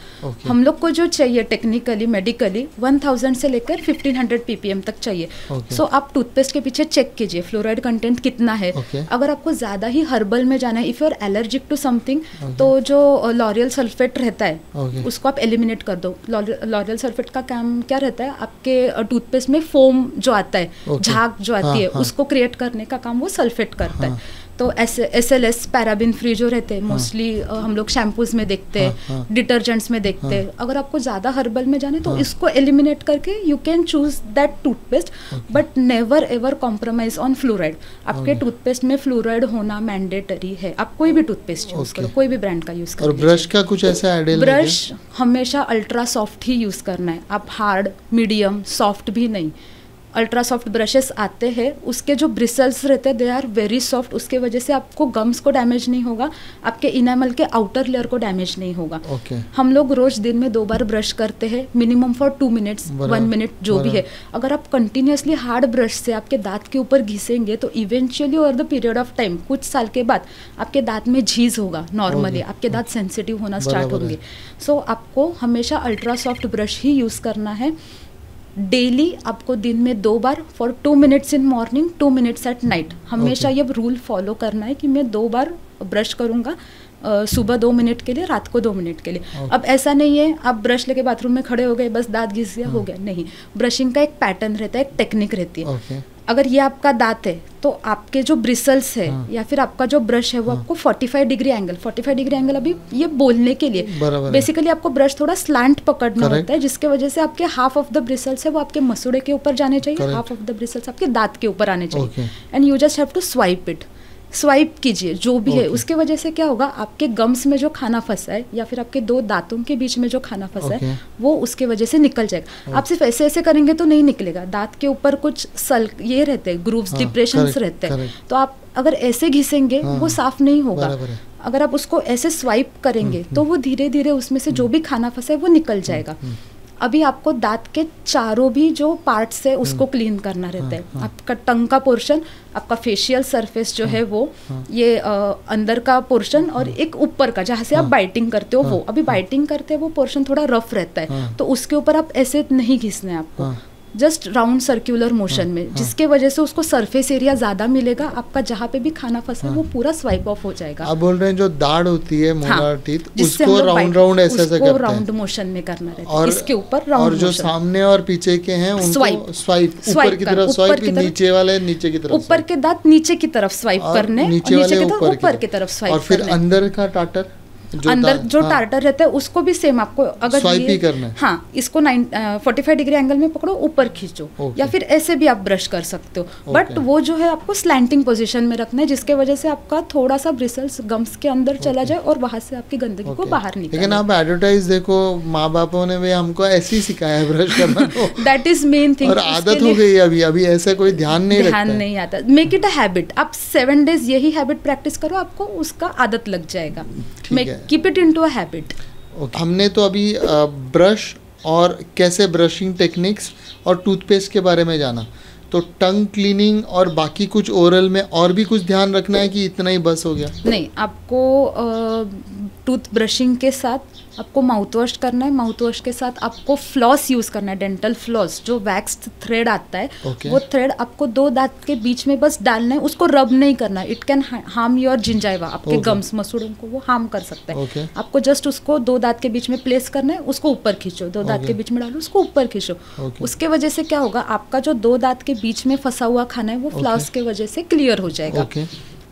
हम लोग को जो चाहिए टेक्निकली मेडिकली 1000 से लेकर 1500 ppm तक चाहिए। सो आप टूथपेस्ट के पीछे चेक कीजिए फ्लोराइड कंटेंट कितना है। अगर आपको ज़्यादा ही हर्बल में जाना है, if you are allergic to something, तो जो लॉरियल सल्फेट रहता है उसको आप एलिमिनेट कर दो। लॉरियल सल्फेट का काम क्या रहता है, आपके टूथपेस्ट में फोम जो आता है, झाग जो आती है, उसको क्रिएट करने का काम वो सल्फेट करता है। तो SLS पैराबिन फ्री जो रहते हैं मोस्टली हम लोग शैम्पूज में देखते हैं, डिटर्जेंट्स में देखते हैं। अगर आपको ज़्यादा हर्बल में जाना है तो इसको एलिमिनेट करके you can choose that toothpaste, but never ever compromise on fluoride. आपके टूथपेस्ट में फ्लोराइड होना मैंडेटरी है। आप कोई भी टूथपेस्ट यूज करो, कोई भी ब्रांड का यूज करो। और ब्रश का कुछ ऐसा आइडियल? ब्रश हमेशा अल्ट्रा सॉफ्ट ही यूज करना है। आप हार्ड, मीडियम, सॉफ्ट भी नहीं। अल्ट्रा सॉफ्ट ब्रशेस आते हैं, उसके जो ब्रिसल्स रहते हैं दे आर वेरी सॉफ्ट। उसके वजह से आपको गम्स को डैमेज नहीं होगा, आपके इनेमल के आउटर लेयर को डैमेज नहीं होगा। हम लोग रोज दिन में 2 बार ब्रश करते हैं, मिनिमम फॉर 2 मिनट्स, 1 मिनट जो भी है। अगर आप कंटिन्यूसली हार्ड ब्रश से आपके दांत के ऊपर घिसेंगे तो eventually over the period of time, कुछ साल के बाद आपके दांत में झीज होगा, नॉर्मली आपके दांत सेंसिटिव होना स्टार्ट होंगे। सो आपको हमेशा अल्ट्रा सॉफ्ट ब्रश ही यूज करना है। डेली आपको दिन में 2 बार for 2 minutes in morning, 2 minutes at night. हमेशा ये रूल फॉलो करना है कि मैं 2 बार ब्रश करूँगा, सुबह 2 मिनट के लिए, रात को 2 मिनट के लिए। अब ऐसा नहीं है आप ब्रश लेके बाथरूम में खड़े हो गए, बस दांत घिस गया हो गया, नहीं। ब्रशिंग का एक पैटर्न रहता है, एक टेक्निक रहती है। अगर ये आपका दांत है तो आपके जो ब्रिसल्स है या फिर आपका जो ब्रश है वो आपको 45 डिग्री एंगल अभी ये बोलने के लिए बेसिकली आपको ब्रश थोड़ा स्लैंट पकड़ना होता है, जिसके वजह से आपके हाफ ऑफ द ब्रिसल्स है वो आपके मसूड़े के ऊपर जाने चाहिए, हाफ ऑफ द ब्रिसल्स आपके दांत के ऊपर आने चाहिए, and you just have to swipe it. Swipe कीजिए जो भी है, उसके वजह से क्या होगा, आपके गम्स में जो खाना फंसा है या फिर आपके दो दांतों के बीच में जो खाना फंसा है वो उसके वजह से निकल जाएगा। आप सिर्फ ऐसे ऐसे करेंगे तो नहीं निकलेगा, दांत के ऊपर कुछ ये रहते हैं, ग्रूव्स, डिप्रेशंस रहते हैं, तो आप अगर ऐसे घिसेंगे वो साफ नहीं होगा। अगर आप उसको ऐसे स्वाइप करेंगे तो वो धीरे धीरे उसमें से जो भी खाना फंसा है वो निकल जाएगा। अभी आपको दांत के चारों भी जो पार्ट्स है उसको क्लीन करना रहता है। आपका टंग का पोर्शन, आपका फेशियल सरफेस जो है वो, ये अंदर का पोर्शन और एक ऊपर का जहाँ से आप बाइटिंग करते हो वो, अभी बाइटिंग करते हैं वो पोर्शन थोड़ा रफ रहता है, तो उसके ऊपर आप ऐसे नहीं घिसना है आपको, जस्ट राउंड सर्कुलर मोशन में, जिसके वजह से उसको सरफेस एरिया ज्यादा मिलेगा, आपका जहाँ पे भी खाना फंसा है वो पूरा स्वाइप ऑफ हो जाएगा। आप बोल रहे हैं जो दाढ़ होती है मोलार टीथ, उसको राउंड राउंड ऐसे करते हैं, राउंड मोशन में करना रहता है, इसके ऊपर राउंड। और जो सामने और पीछे के हैं उनको स्वाइप ऊपर की तरफ स्वाइप, नीचे वाले नीचे की तरफ, ऊपर के दांत नीचे की तरफ स्वाइप करने, नीचे के दांत ऊपर की तरफ स्वाइप, और फिर अंदर का टाटर अंदर जो टार्टर रहता है उसको भी सेम आपको अगर स्वाइप ही करना है। हाँ, इसको 45 डिग्री एंगल में पकड़ो, ऊपर खींचो, या फिर ऐसे भी आप ब्रश कर सकते हो, बट वो जो है आपको स्लैंटिंग पोजीशन में रखना है, जिसके वजह से आपका थोड़ा सा ब्रिसल्स गम्स के अंदर चला जाए और वहां से आपकी गंदगी को बाहर निकाले। लेकिन आप एडवर्टाइज देखो, माँ बापों ने भी हमको ऐसे ही सिखाया है ब्रश करना, दैट इज मेन थिंग, और आदत हो गई अभी ऐसा कोई ध्यान नहीं आता। मेक इट अ हैबिट, आप 7 डेज यही हैबिट प्रैक्टिस करो, आपको उसका आदत लग जाएगा। Keep it into a habit. हमने तो अभी ब्रश और कैसे ब्रशिंग टेक्निक्स और टूथपेस्ट के बारे में जाना, तो टंग क्लीनिंग और बाकी कुछ ओरल में और भी कुछ ध्यान रखना है कि इतना ही बस हो गया? नहीं, आपको टूथ ब्रशिंग के साथ आपको माउथ वॉश करना है, माउथ वॉश के साथ आपको फ्लॉस यूज करना है, डेंटल फ्लॉस, जो वैक्स थ्रेड आता है, वो थ्रेड आपको दो दांत के बीच में बस डालना है, उसको रब नहीं करना, it can harm your gingiva, आपके गम्स, मसूड़ों को वो हार्म कर सकता है। आपको जस्ट उसको दो दांत के बीच में प्लेस करना है, उसको ऊपर खींचो, दो दांत के बीच में डालो, उसको ऊपर खींचो। उसके वजह से क्या होगा, आपका जो दो दांत के बीच में फंसा हुआ खाना है वो फ्लॉस के वजह से क्लियर हो जाएगा।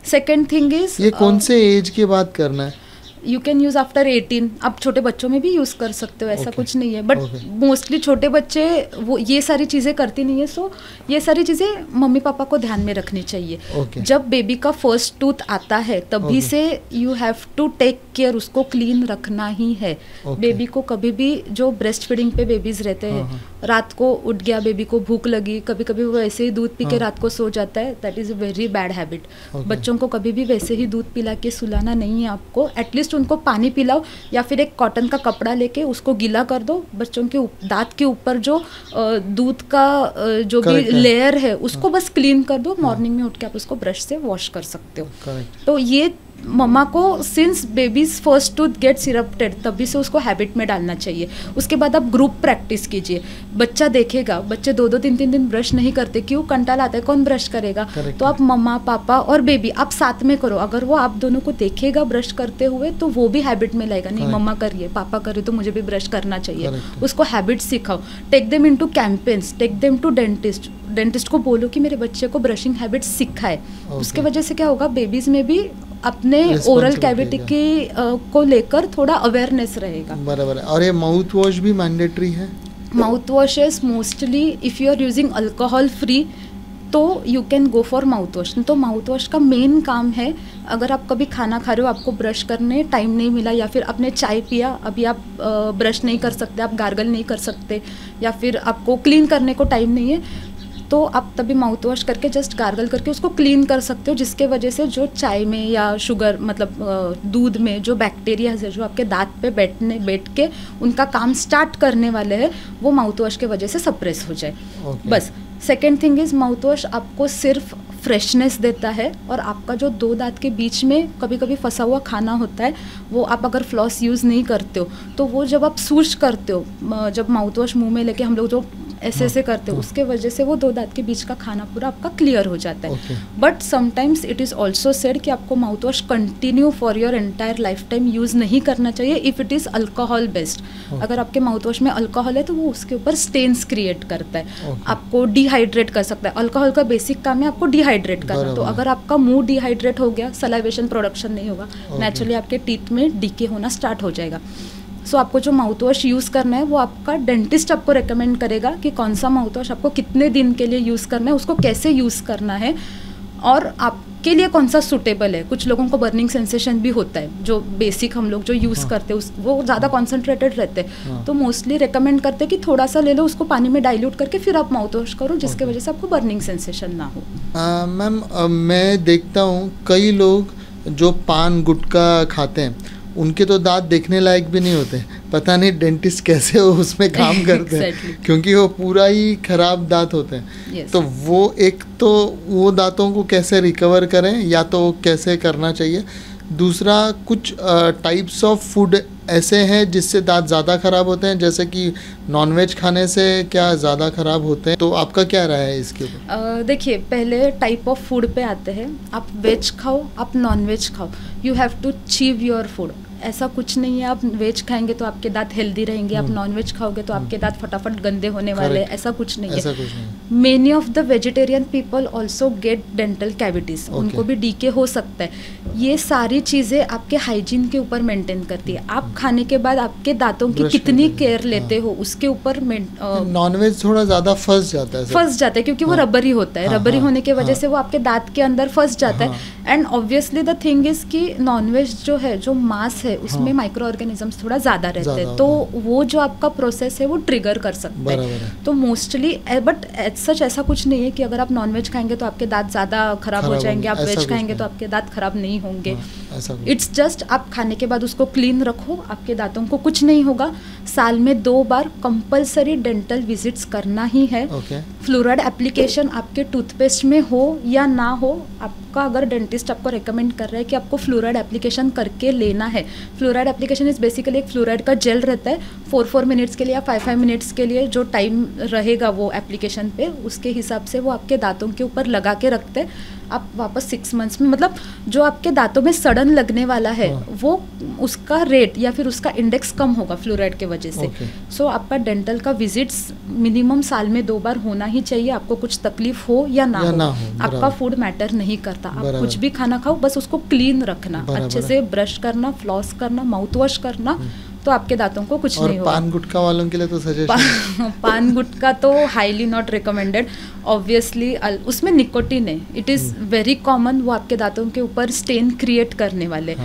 सेकेंड थिंग इज, ये कौन से एज के बाद करना है? यू कैन यूज आफ्टर 18, आप छोटे बच्चों में भी यूज कर सकते हो, ऐसा कुछ नहीं है, बट मोस्टली छोटे बच्चे वो ये सारी चीजें करती नहीं है, सो ये सारी चीजें मम्मी पापा को ध्यान में रखनी चाहिए। जब बेबी का फर्स्ट टूथ आता है तभी से you have to take care, उसको क्लीन रखना ही है। बेबी को कभी भी, जो ब्रेस्ट फीडिंग पे बेबीज रहते हैं, रात को उठ गया, बेबी को भूख लगी, कभी कभी वो ऐसे ही दूध पी के रात को सो जाता है, that is a very bad habit. बच्चों को कभी भी वैसे ही दूध पिला के सुलाना नहीं है आपको, एटलीस्ट उनको पानी पिलाओ, या फिर एक कॉटन का कपड़ा लेके उसको गीला कर दो, बच्चों के दांत के ऊपर जो दूध का जो भी लेयर है उसको बस क्लीन कर दो, मॉर्निंग में उठ के आप उसको ब्रश से वॉश कर सकते हो। तो ये मम्मा को since babies first tooth gets erupted तभी से उसको हैबिट में डालना चाहिए। उसके बाद आप ग्रुप प्रैक्टिस कीजिए, बच्चा देखेगा, बच्चे 2-2 3-3 दिन ब्रश नहीं करते, क्यों? कंटाला आता है, कौन ब्रश करेगा? तो आप मम्मा पापा और बेबी आप साथ में करो, अगर वो आप दोनों को देखेगा ब्रश करते हुए तो वो भी हैबिट में लाएगा, नहीं मम्मा करिए, पापा करिए तो मुझे भी ब्रश करना चाहिए। उसको हैबिट सिखाओ, take them into campaigns, take them to dentist को बोलो कि मेरे बच्चे को ब्रशिंग हैबिट सिखाए। उसके वजह से क्या होगा, बेबीज में भी अपने ओरल कैविटी की को लेकर थोड़ा अवेयरनेस रहेगा। बराबर है। और ये माउथ वॉश भी मैंडेटरी है? Mouthwash is mostly if you are using alcohol free तो you can go for mouthwash. तो माउथ वॉश का मेन काम है, अगर आप कभी खाना खा रहे हो, आपको ब्रश करने टाइम नहीं मिला, या फिर आपने चाय पिया, अभी आप ब्रश नहीं कर सकते, आप गार्गल नहीं कर सकते, या फिर आपको क्लीन करने को टाइम नहीं है, तो आप तभी माउथ वॉश करके जस्ट गार्गल करके उसको क्लीन कर सकते हो, जिसके वजह से जो चाय में या शुगर मतलब दूध में जो बैक्टीरिया है जो आपके दांत पे बैठ के उनका काम स्टार्ट करने वाले हैं, वो माउथ वॉश के वजह से सप्रेस हो जाए। बस। Second thing is, mouth wash आपको सिर्फ फ्रेशनेस देता है, और आपका जो दो दांत के बीच में कभी कभी फंसा हुआ खाना होता है, वो आप अगर फ्लॉस यूज़ नहीं करते हो तो वो जब आप सूश करते हो, जब माउथ वॉश मुँह में लेके हम लोग जो ऐसे करते हो, उसके वजह से वो दो दांत के बीच का खाना पूरा आपका क्लियर हो जाता है। But sometimes it is also said कि आपको mouth wash continue for your entire life time use नहीं करना चाहिए if it is alcohol based. अगर आपके माउथ वॉश में अल्कोहल है तो वो उसके ऊपर स्टेन्स क्रिएट करता है, आपको डिहाइड्रेट कर सकता है। अल्कोहल का बेसिक काम है आपको डिहाइड्रेट करना, तो अगर आपका मुंह डिहाइड्रेट हो गया, सलाइवेशन प्रोडक्शन नहीं होगा, नेचुरली आपके टीथ में डीके होना स्टार्ट हो जाएगा। सो आपको जो माउथ वॉश यूज़ करना है वो आपका डेंटिस्ट आपको रेकमेंड करेगा कि कौन सा माउथ वॉश आपको कितने दिन के लिए यूज़ करना है, उसको कैसे यूज़ करना है, और आपके सबके लिए कौन सा सूटेबल है। कुछ लोगों को बर्निंग सेंसेशन भी होता है, जो बेसिक हम लोग जो यूज़ करते हैं वो ज़्यादा कॉन्सेंट्रेटेड रहते हैं, तो मोस्टली रिकमेंड करते हैं कि थोड़ा सा ले लो, उसको पानी में डाइल्यूट करके फिर आप माउथ वॉश करो, जिसके वजह से आपको बर्निंग सेंसेशन ना हो। मैम मैं देखता हूँ कई लोग जो पान गुटखा खाते हैं उनके तो दांत देखने लायक भी नहीं होते, पता नहीं डेंटिस्ट कैसे वो उसमें काम करते हैं क्योंकि वो पूरा ही खराब दांत होते हैं। तो वो एक तो वो दांतों को कैसे रिकवर करें, या तो कैसे करना चाहिए। दूसरा, कुछ टाइप्स ऑफ फूड ऐसे हैं जिससे दांत ज़्यादा ख़राब होते हैं, जैसे कि नॉनवेज खाने से क्या ज़्यादा ख़राब होते हैं, तो आपका क्या राय है इसके ऊपर? देखिए, पहले टाइप ऑफ फूड पे आते हैं। आप वेज खाओ, आप नॉन वेज खाओ, you have to chew your food. ऐसा कुछ नहीं है आप वेज खाएंगे तो आपके दांत हेल्दी रहेंगे, आप नॉन वेज खाओगे तो आपके दांत फटाफट गंदे होने वाले, ऐसा कुछ नहीं है। Many of the vegetarian people also get dental cavities, उनको भी डीके हो सकता है। ये सारी चीज़ें आपके हाइजीन के ऊपर मेंटेन करती है। आप खाने के बाद आपके दांतों की कितनी केयर लेते हो उसके ऊपर। नॉनवेज थोड़ा ज़्यादा फंस जाता है क्योंकि वो रबरी होता है, रबरी होने की वजह से वो आपके दांत के अंदर फंस जाता है। And obviously the thing is कि नॉनवेज जो है, जो मांस है, उसमें माइक्रो ऑर्गेनिजम्स थोड़ा ज़्यादा रहते हैं, तो वो जो आपका प्रोसेस है वो ट्रिगर कर सकता है। तो मोस्टली, बट सच ऐसा कुछ नहीं है कि अगर आप नॉनवेज खाएंगे तो आपके दांत ज़्यादा खराब हो जाएंगे, आप वेज खाएंगे तो आपके दांत खराब नहीं होंगे। इट्स जस्ट आप खाने के बाद उसको क्लीन रखो, आपके दांतों को कुछ नहीं होगा। साल में 2 बार कंपलसरी डेंटल विजिट्स करना ही है। फ्लोराइड एप्लीकेशन आपके टूथपेस्ट में हो या ना हो, आपका अगर डेंटिस्ट आपको रेकमेंड कर रहा है कि आपको फ्लोराइड एप्लीकेशन करके लेना है। फ्लोराइड एप्लीकेशन इज बेसिकली एक फ्लोराइड का जेल रहता है, 4 मिनट्स के लिए या 5 मिनट्स के लिए जो टाइम रहेगा वो एप्लीकेशन पे, उसके हिसाब से वो आपके दांतों के ऊपर लगा के रखते हैं। आप वापस 6 मंथ्स में, मतलब जो आपके दांतों में सड़न लगने वाला है वो उसका रेट या फिर उसका इंडेक्स कम होगा फ्लोराइड के वजह से। सो आपका डेंटल का विजिट्स मिनिमम साल में 2 बार होना ही चाहिए, आपको कुछ तकलीफ हो या ना हो। आपका फूड मैटर नहीं करता, आप कुछ भी खाना खाओ, बस उसको क्लीन रखना, अच्छे से ब्रश करना, फ्लॉस करना, माउथ वॉश करना, तो आपके दांतों को कुछ नहीं होगा। पान गुटखा वालों के लिए तो सजेशन पान गुटखा तो हाईली नॉट रिकमेंडेड। ऑब्वियसली उसमें निकोटिन है, इट इज़ वेरी कॉमन, वो आपके दांतों के ऊपर स्टेन क्रिएट करने वाले।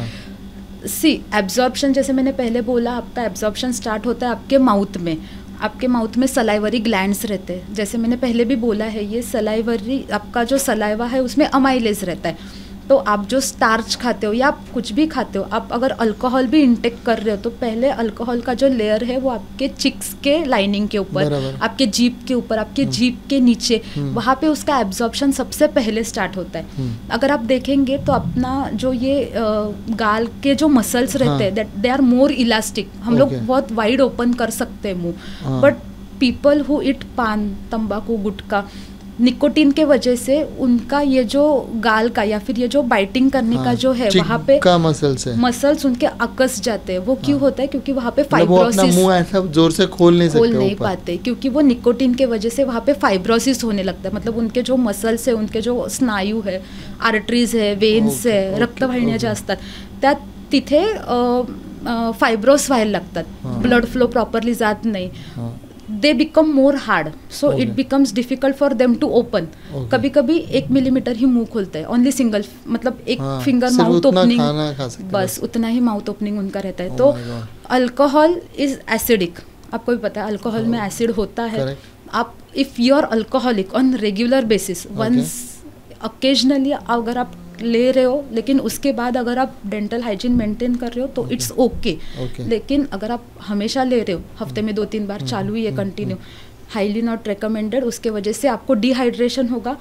सी एब्जॉर्प्शन, जैसे मैंने पहले बोला, आपका एब्जॉर्प्शन स्टार्ट होता है आपके माउथ में। आपके माउथ में सलाइवरी ग्लैंड्स रहते हैं, जैसे मैंने पहले भी बोला है, ये सलाइवरी, आपका जो सलाइवा है उसमें अमाइलेज रहता है। तो आप जो स्टार्च खाते हो या आप कुछ भी खाते हो, आप अगर अल्कोहल भी इंटेक कर रहे हो तो पहले अल्कोहल का जो लेयर है वो आपके चिक्स के लाइनिंग के ऊपर, आपके जीभ के ऊपर, आपके जीभ के नीचे, वहाँ पे उसका एब्जॉर्प्शन सबसे पहले स्टार्ट होता है। अगर आप देखेंगे तो अपना जो ये गाल के जो मसल्स रहते हैं, दे आर मोर इलास्टिक, हम लोग बहुत वाइड ओपन कर सकते हैं मुंह। बट पीपल हु इट पान, तंबाकू, गुटखा, निकोटीन के वजह से उनका ये जो गाल का या फिर ये जो बाइटिंग करने का जो है वहाँ पे मसल्स उनके अकस जाते हैं। वो क्यों होता है? क्योंकि वहाँ पे फाइब्रोसिस, मुंह ऐसा जोर से खोल नहीं पाते, क्योंकि वो निकोटीन के वजह से वहाँ पे फाइब्रोसिस होने लगता है। मतलब उनके जो मसल्स है, उनके जो स्नायू है, आर्टरीज है, वेन्स है, रक्तवाहिन्या ज्या असतात त्या तिथे फायब्रोस व्हायला लागतात, ब्लड फ्लो प्रॉपरली जात नाही, they become more hard, so it becomes difficult for them to open. कभी कभी 1 मिलीमीटर ही मुंह खोलता है, ओनली सिंगल, मतलब एक फिंगर माउथ ओपनिंग, बस उतना ही माउथ ओपनिंग उनका रहता है। तो अल्कोहल इज एसिडिक, आपको भी पता है अल्कोहल में एसिड होता है। आप if you are alcoholic on regular basis, once occasionally अगर आप ले रहे हो, लेकिन उसके बाद अगर आप डेंटल हाइजीन मेंटेन कर रहे हो तो इट्स ओके। लेकिन अगर आप हमेशा ले रहे हो, हफ्ते में 2-3 बार चालू ही है कंटिन्यू, हाईली नॉट रिकमेंडेड। उसके वजह से आपको डिहाइड्रेशन होगा।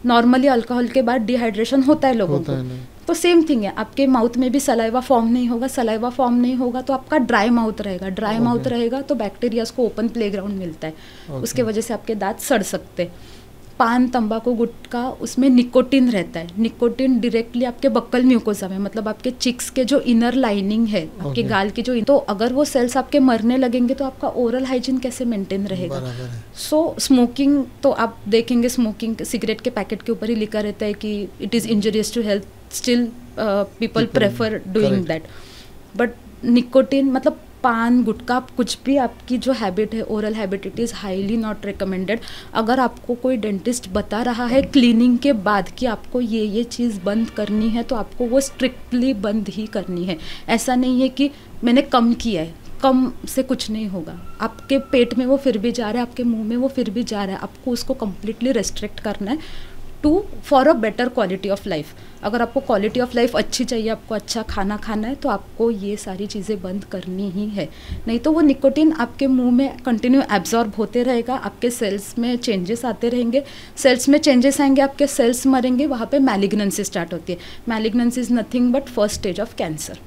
नॉर्मली अल्कोहल के बाद डिहाइड्रेशन होता है लोगों को, तो सेम थिंग है, आपके माउथ में भी सलाइवा फॉर्म नहीं होगा। सलाइवा फॉर्म नहीं होगा तो आपका ड्राई माउथ रहेगा, ड्राई माउथ रहेगा तो बैक्टीरियाज को ओपन प्लेग्राउंड मिलता है, उसके वजह से आपके दांत सड़ सकते हैं। पान, तंबाकू, गुटखा, उसमें निकोटीन रहता है। निकोटीन डायरेक्टली आपके बक्कल म्यूकोसा में, मतलब आपके चिक्स के जो इनर लाइनिंग है, आपके गाल की जो, तो अगर वो सेल्स आपके मरने लगेंगे तो आपका ओरल हाइजीन कैसे मेंटेन रहेगा? सो स्मोकिंग, तो आप देखेंगे स्मोकिंग सिगरेट के पैकेट के ऊपर ही लिखा रहता है कि it is injurious to health, still people prefer doing that. But nicotine, मतलब पान गुटखा कुछ भी आपकी जो हैबिट है oral habit, it is highly not recommended. अगर आपको कोई डेंटिस्ट बता रहा है क्लीनिंग के बाद कि आपको ये चीज़ बंद करनी है तो आपको वो स्ट्रिक्टली बंद ही करनी है। ऐसा नहीं है कि मैंने कम किया है, कम से कुछ नहीं होगा। आपके पेट में वो फिर भी जा रहा है, आपके मुंह में वो फिर भी जा रहा है, आपको उसको कम्प्लीटली रेस्ट्रिक्ट करना है for a better quality of life. अगर आपको क्वालिटी ऑफ लाइफ अच्छी चाहिए, आपको अच्छा खाना खाना है, तो आपको ये सारी चीज़ें बंद करनी ही है। नहीं तो वो निकोटिन आपके मुंह में कंटिन्यू एब्जॉर्ब होते रहेगा, आपके सेल्स में चेंजेस आते रहेंगे, सेल्स में चेंजेस आएंगे, आपके सेल्स मरेंगे, वहाँ पे मैलिग्नेंसी स्टार्ट होती है। Malignancy is nothing but first stage of cancer.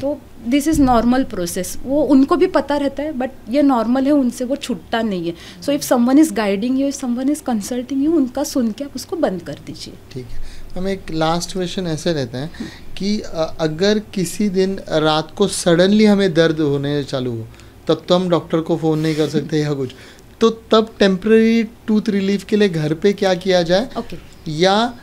तो दिस इज़ नॉर्मल प्रोसेस, वो उनको भी पता रहता है, बट ये नॉर्मल है, उनसे वो छूटता नहीं है। So if someone is guiding you, if someone is consulting you, उनका सुन के आप उसको बंद कर दीजिए। ठीक है। हम एक लास्ट क्वेश्चन ऐसे रहते हैं कि अगर किसी दिन रात को सडनली हमें दर्द होने चालू हो, तब तो हम डॉक्टर को फ़ोन नहीं कर सकते या कुछ, तो तब टेम्पररी टूथ रिलीफ के लिए घर पे क्या किया जाए? या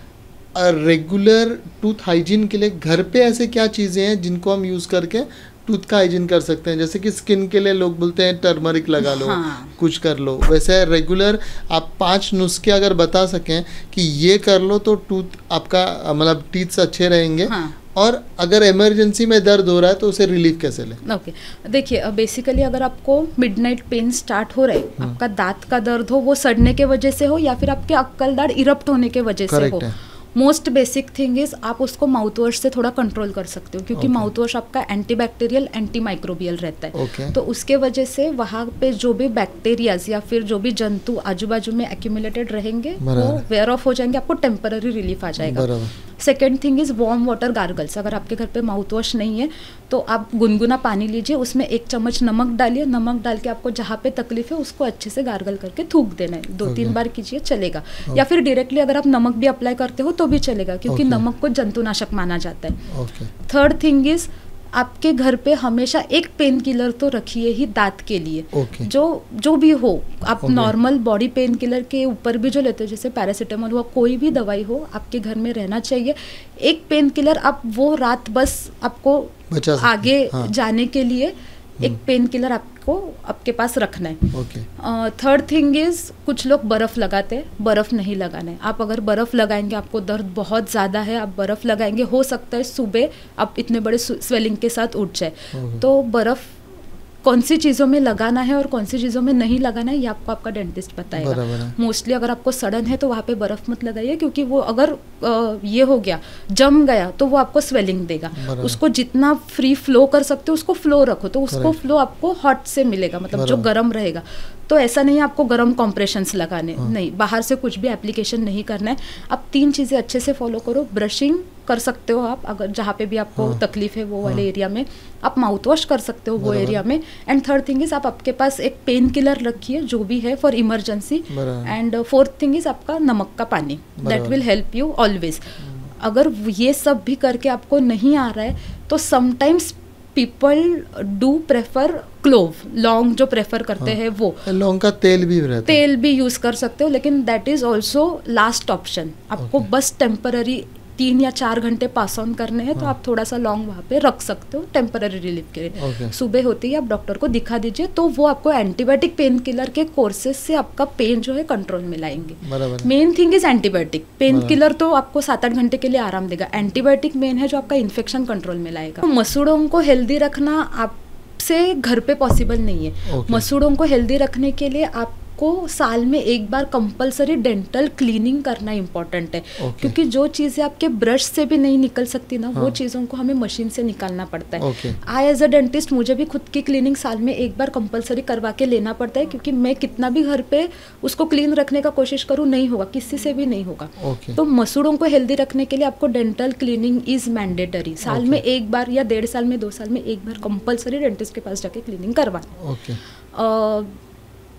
रेगुलर टूथ हाइजीन के लिए घर पे ऐसे क्या चीज़ें हैं जिनको हम यूज़ करके टूथ का हाइजीन कर सकते हैं? जैसे कि स्किन के लिए लोग बोलते हैं टर्मरिक लगा लो, कुछ कर लो, वैसे रेगुलर आप 5 नुस्खे अगर बता सकें कि ये कर लो तो टूथ आपका मतलब टीथ्स अच्छे रहेंगे। और अगर इमरजेंसी में दर्द हो रहा है तो उसे रिलीफ कैसे लें? ओके, देखिए बेसिकली अगर आपको मिडनाइट पेन स्टार्ट हो रहा है, आपका दांत का दर्द हो, वो सड़ने के वजह से हो या फिर आपके अक्कल दाढ़ इरप्ट होने के वजह से हो, मोस्ट बेसिक थिंग इज आप उसको माउथ वॉश से थोड़ा कंट्रोल कर सकते हो, क्योंकि माउथ वॉश आपका एंटीबैक्टीरियल एंटी माइक्रोबियल रहता है। तो उसके वजह से वहाँ पे जो भी बैक्टीरियाज या फिर जो भी जंतु आजू बाजू में एक्यूमुलेटेड रहेंगे वो वेयर ऑफ हो जाएंगे, आपको टेम्पररी रिलीफ आ जाएगा। Second thing is warm water gargles. अगर आपके घर पे माउथ वॉश नहीं है तो आप गुनगुना पानी लीजिए, उसमें 1 चम्मच नमक डालिए, नमक डाल के आपको जहाँ पे तकलीफ है उसको अच्छे से गार्गल करके थूक देना है। 2-3 बार कीजिए, चलेगा। या फिर डायरेक्टली अगर आप नमक भी अप्लाई करते हो तो भी चलेगा, क्योंकि नमक को जंतुनाशक माना जाता है। थर्ड थिंग इज आपके घर पे हमेशा एक पेन किलर तो रखिए ही दांत के लिए। जो भी हो, आप नॉर्मल बॉडी पेन किलर के ऊपर भी जो लेते हो, जैसे पैरासीटामोल हुआ, कोई भी दवाई हो आपके घर में रहना चाहिए। एक पेन किलर आप वो रात बस आपको आगे जाने के लिए एक पेन किलर आपको आपके पास रखना है। थर्ड थिंग इज कुछ लोग बर्फ़ लगाते हैं, बर्फ़ नहीं लगाना है। आप अगर बर्फ़ लगाएंगे, आपको दर्द बहुत ज़्यादा है, आप बर्फ़ लगाएंगे, हो सकता है सुबह आप इतने बड़े स्वेलिंग के साथ उठ जाए। तो बर्फ़ कौन सी चीज़ों में लगाना है और कौन सी चीज़ों में नहीं लगाना है ये आपको आपका डेंटिस्ट बताएगा। मोस्टली अगर आपको सड़न है तो वहाँ पे बर्फ़ मत लगाइए, क्योंकि वो अगर ये हो गया, जम गया, तो वो आपको स्वेलिंग देगा। उसको जितना फ्री फ्लो कर सकते हो उसको फ्लो रखो, तो उसको फ्लो आपको हॉट से मिलेगा, मतलब जो गर्म रहेगा। तो ऐसा नहीं है आपको गर्म कॉम्प्रेशंस लगाने, नहीं, बाहर से कुछ भी एप्लीकेशन नहीं करना है। आप 3 चीज़ें अच्छे से फॉलो करो। ब्रशिंग कर सकते हो आप, अगर जहाँ पे भी आपको तकलीफ है वो वाले एरिया में, आप माउथ वॉश कर सकते हो वो एरिया में। एंड थर्ड थिंग इज आप आपके पास एक पेन किलर रखिए जो भी है for emergency. And fourth thing is आपका नमक का पानी, that will help you always. अगर ये सब भी करके आपको नहीं आ रहा है तो sometimes people do prefer clove, लौंग जो प्रेफर करते हैं वो, लौंग का तेल भी रहता है, तेल भी यूज कर सकते हो, लेकिन that is also last option. आपको बस टेम्पररी 3 या 4 घंटे पास ऑन करने हैं तो आप थोड़ा सा लौंग वहाँ पे रख सकते हो टेम्पररी रिलीफ के लिए। सुबह होते ही आप डॉक्टर को दिखा दीजिए, तो वो आपको एंटीबायोटिक पेन किलर के कोर्सेज से आपका पेन जो है कंट्रोल में लाएंगे। Main thing is antibiotic. Pain killer तो आपको 7-8 घंटे के लिए आराम देगा, एंटीबायोटिक मेन है जो आपका इन्फेक्शन कंट्रोल में लाएगा। तो मसूड़ों को हेल्दी रखना आपसे घर पे पॉसिबल नहीं है। मसूड़ों को हेल्दी रखने के लिए आप को साल में एक बार कंपलसरी डेंटल क्लीनिंग करना इम्पोर्टेंट है। क्योंकि जो चीज़ें आपके ब्रश से भी नहीं निकल सकती ना, वो चीज़ों को हमें मशीन से निकालना पड़ता है। आई एज अ डेंटिस्ट मुझे भी खुद की क्लीनिंग साल में एक बार कंपलसरी करवा के लेना पड़ता है, क्योंकि मैं कितना भी घर पे उसको क्लीन रखने का कोशिश करूँ नहीं होगा, किसी से भी नहीं होगा। तो मसूड़ों को हेल्दी रखने के लिए आपको डेंटल क्लीनिंग इज मैंडेटरी। साल में एक बार या 1.5 साल में 2 साल में एक बार कंपलसरी डेंटिस्ट के पास जाके क्लीनिंग करवाना।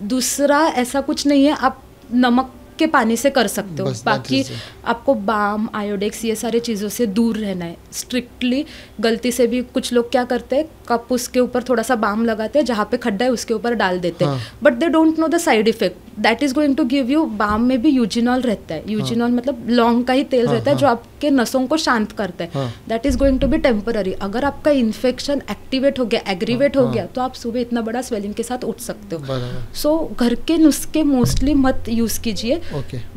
दूसरा ऐसा कुछ नहीं है, आप नमक के पानी से कर सकते हो, बाकी आपको बाम, आयोडेक्स, ये सारी चीज़ों से दूर रहना है स्ट्रिक्टली। गलती से भी कुछ लोग क्या करते हैं, कप उसके ऊपर थोड़ा सा बाम लगाते हैं, जहाँ पे खड्डा है उसके ऊपर डाल देते हैं, but they don't know the side effect. That is going to give you, balm में भी यूजिनॉल रहता है, यूजिनॉल मतलब लौंग का ही तेल रहता है जो आपके नसों को शांत करता है, that is going to be temporary. अगर आपका इन्फेक्शन एक्टिवेट हो गया, एग्रीवेट हो गया, तो आप सुबह इतना बड़ा स्वेलिंग के साथ उठ सकते हो। सो घर के नुस्खे मोस्टली मत यूज कीजिए।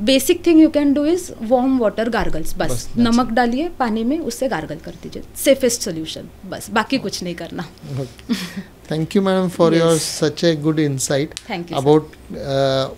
Basic thing you can do is warm water gargles, बस नमक डालिए पानी में, उससे गार्गल कर दीजिए, सेफेस्ट सोल्यूशन, बस बाकी कुछ नहीं करना। Thank you madam for your such a good insight about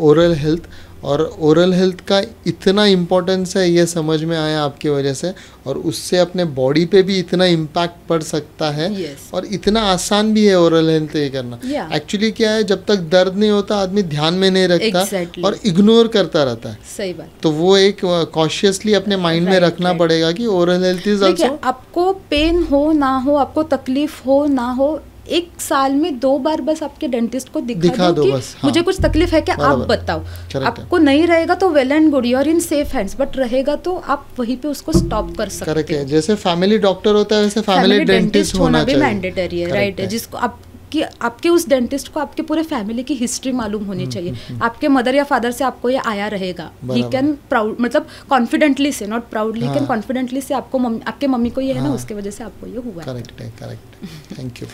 oral health, और ओरल हेल्थ का इतना इम्पोर्टेंस है ये समझ में आया आपकी वजह से, और उससे अपने बॉडी पे भी इतना इम्पैक्ट पड़ सकता है, और इतना आसान भी है ओरल हेल्थ ये करना। एक्चुअली क्या है, जब तक दर्द नहीं होता आदमी ध्यान में नहीं रखता और इग्नोर करता रहता है। सही बात। तो वो एक कॉशियसली अपने माइंड में रखना पड़ेगा कि ओरल हेल्थ इज आल्सो, आपको पेन हो ना हो, आपको तकलीफ हो ना हो, 1 साल में 2 बार बस आपके डेंटिस्ट को दिखा दो कि बस, मुझे कुछ तकलीफ है क्या, आप बताओ। आपको नहीं रहेगा तो well and good, you are in safe hands, but रहेगा तो आप वहीं पे उसको स्टॉप कर सकते हो। जैसे फैमिली डॉक्टर होता है वैसे फैमिली डेंटिस्ट होना भी मैंडेटरी है, राइट है, जिसको कि आपके उस डेंटिस्ट को आपके पूरे फैमिली की हिस्ट्री मालूम होनी चाहिए। आपके मदर या फादर से आपको ये आया रहेगा, ही कैन प्राउड, मतलब कॉन्फिडेंटली से, नॉट प्राउडली, कैन कॉन्फिडेंटली से आपको आपके मम्मी को ये है ना, उसके वजह से आपको ये हुआ है। करेक्ट है, करेक्ट। Thank you.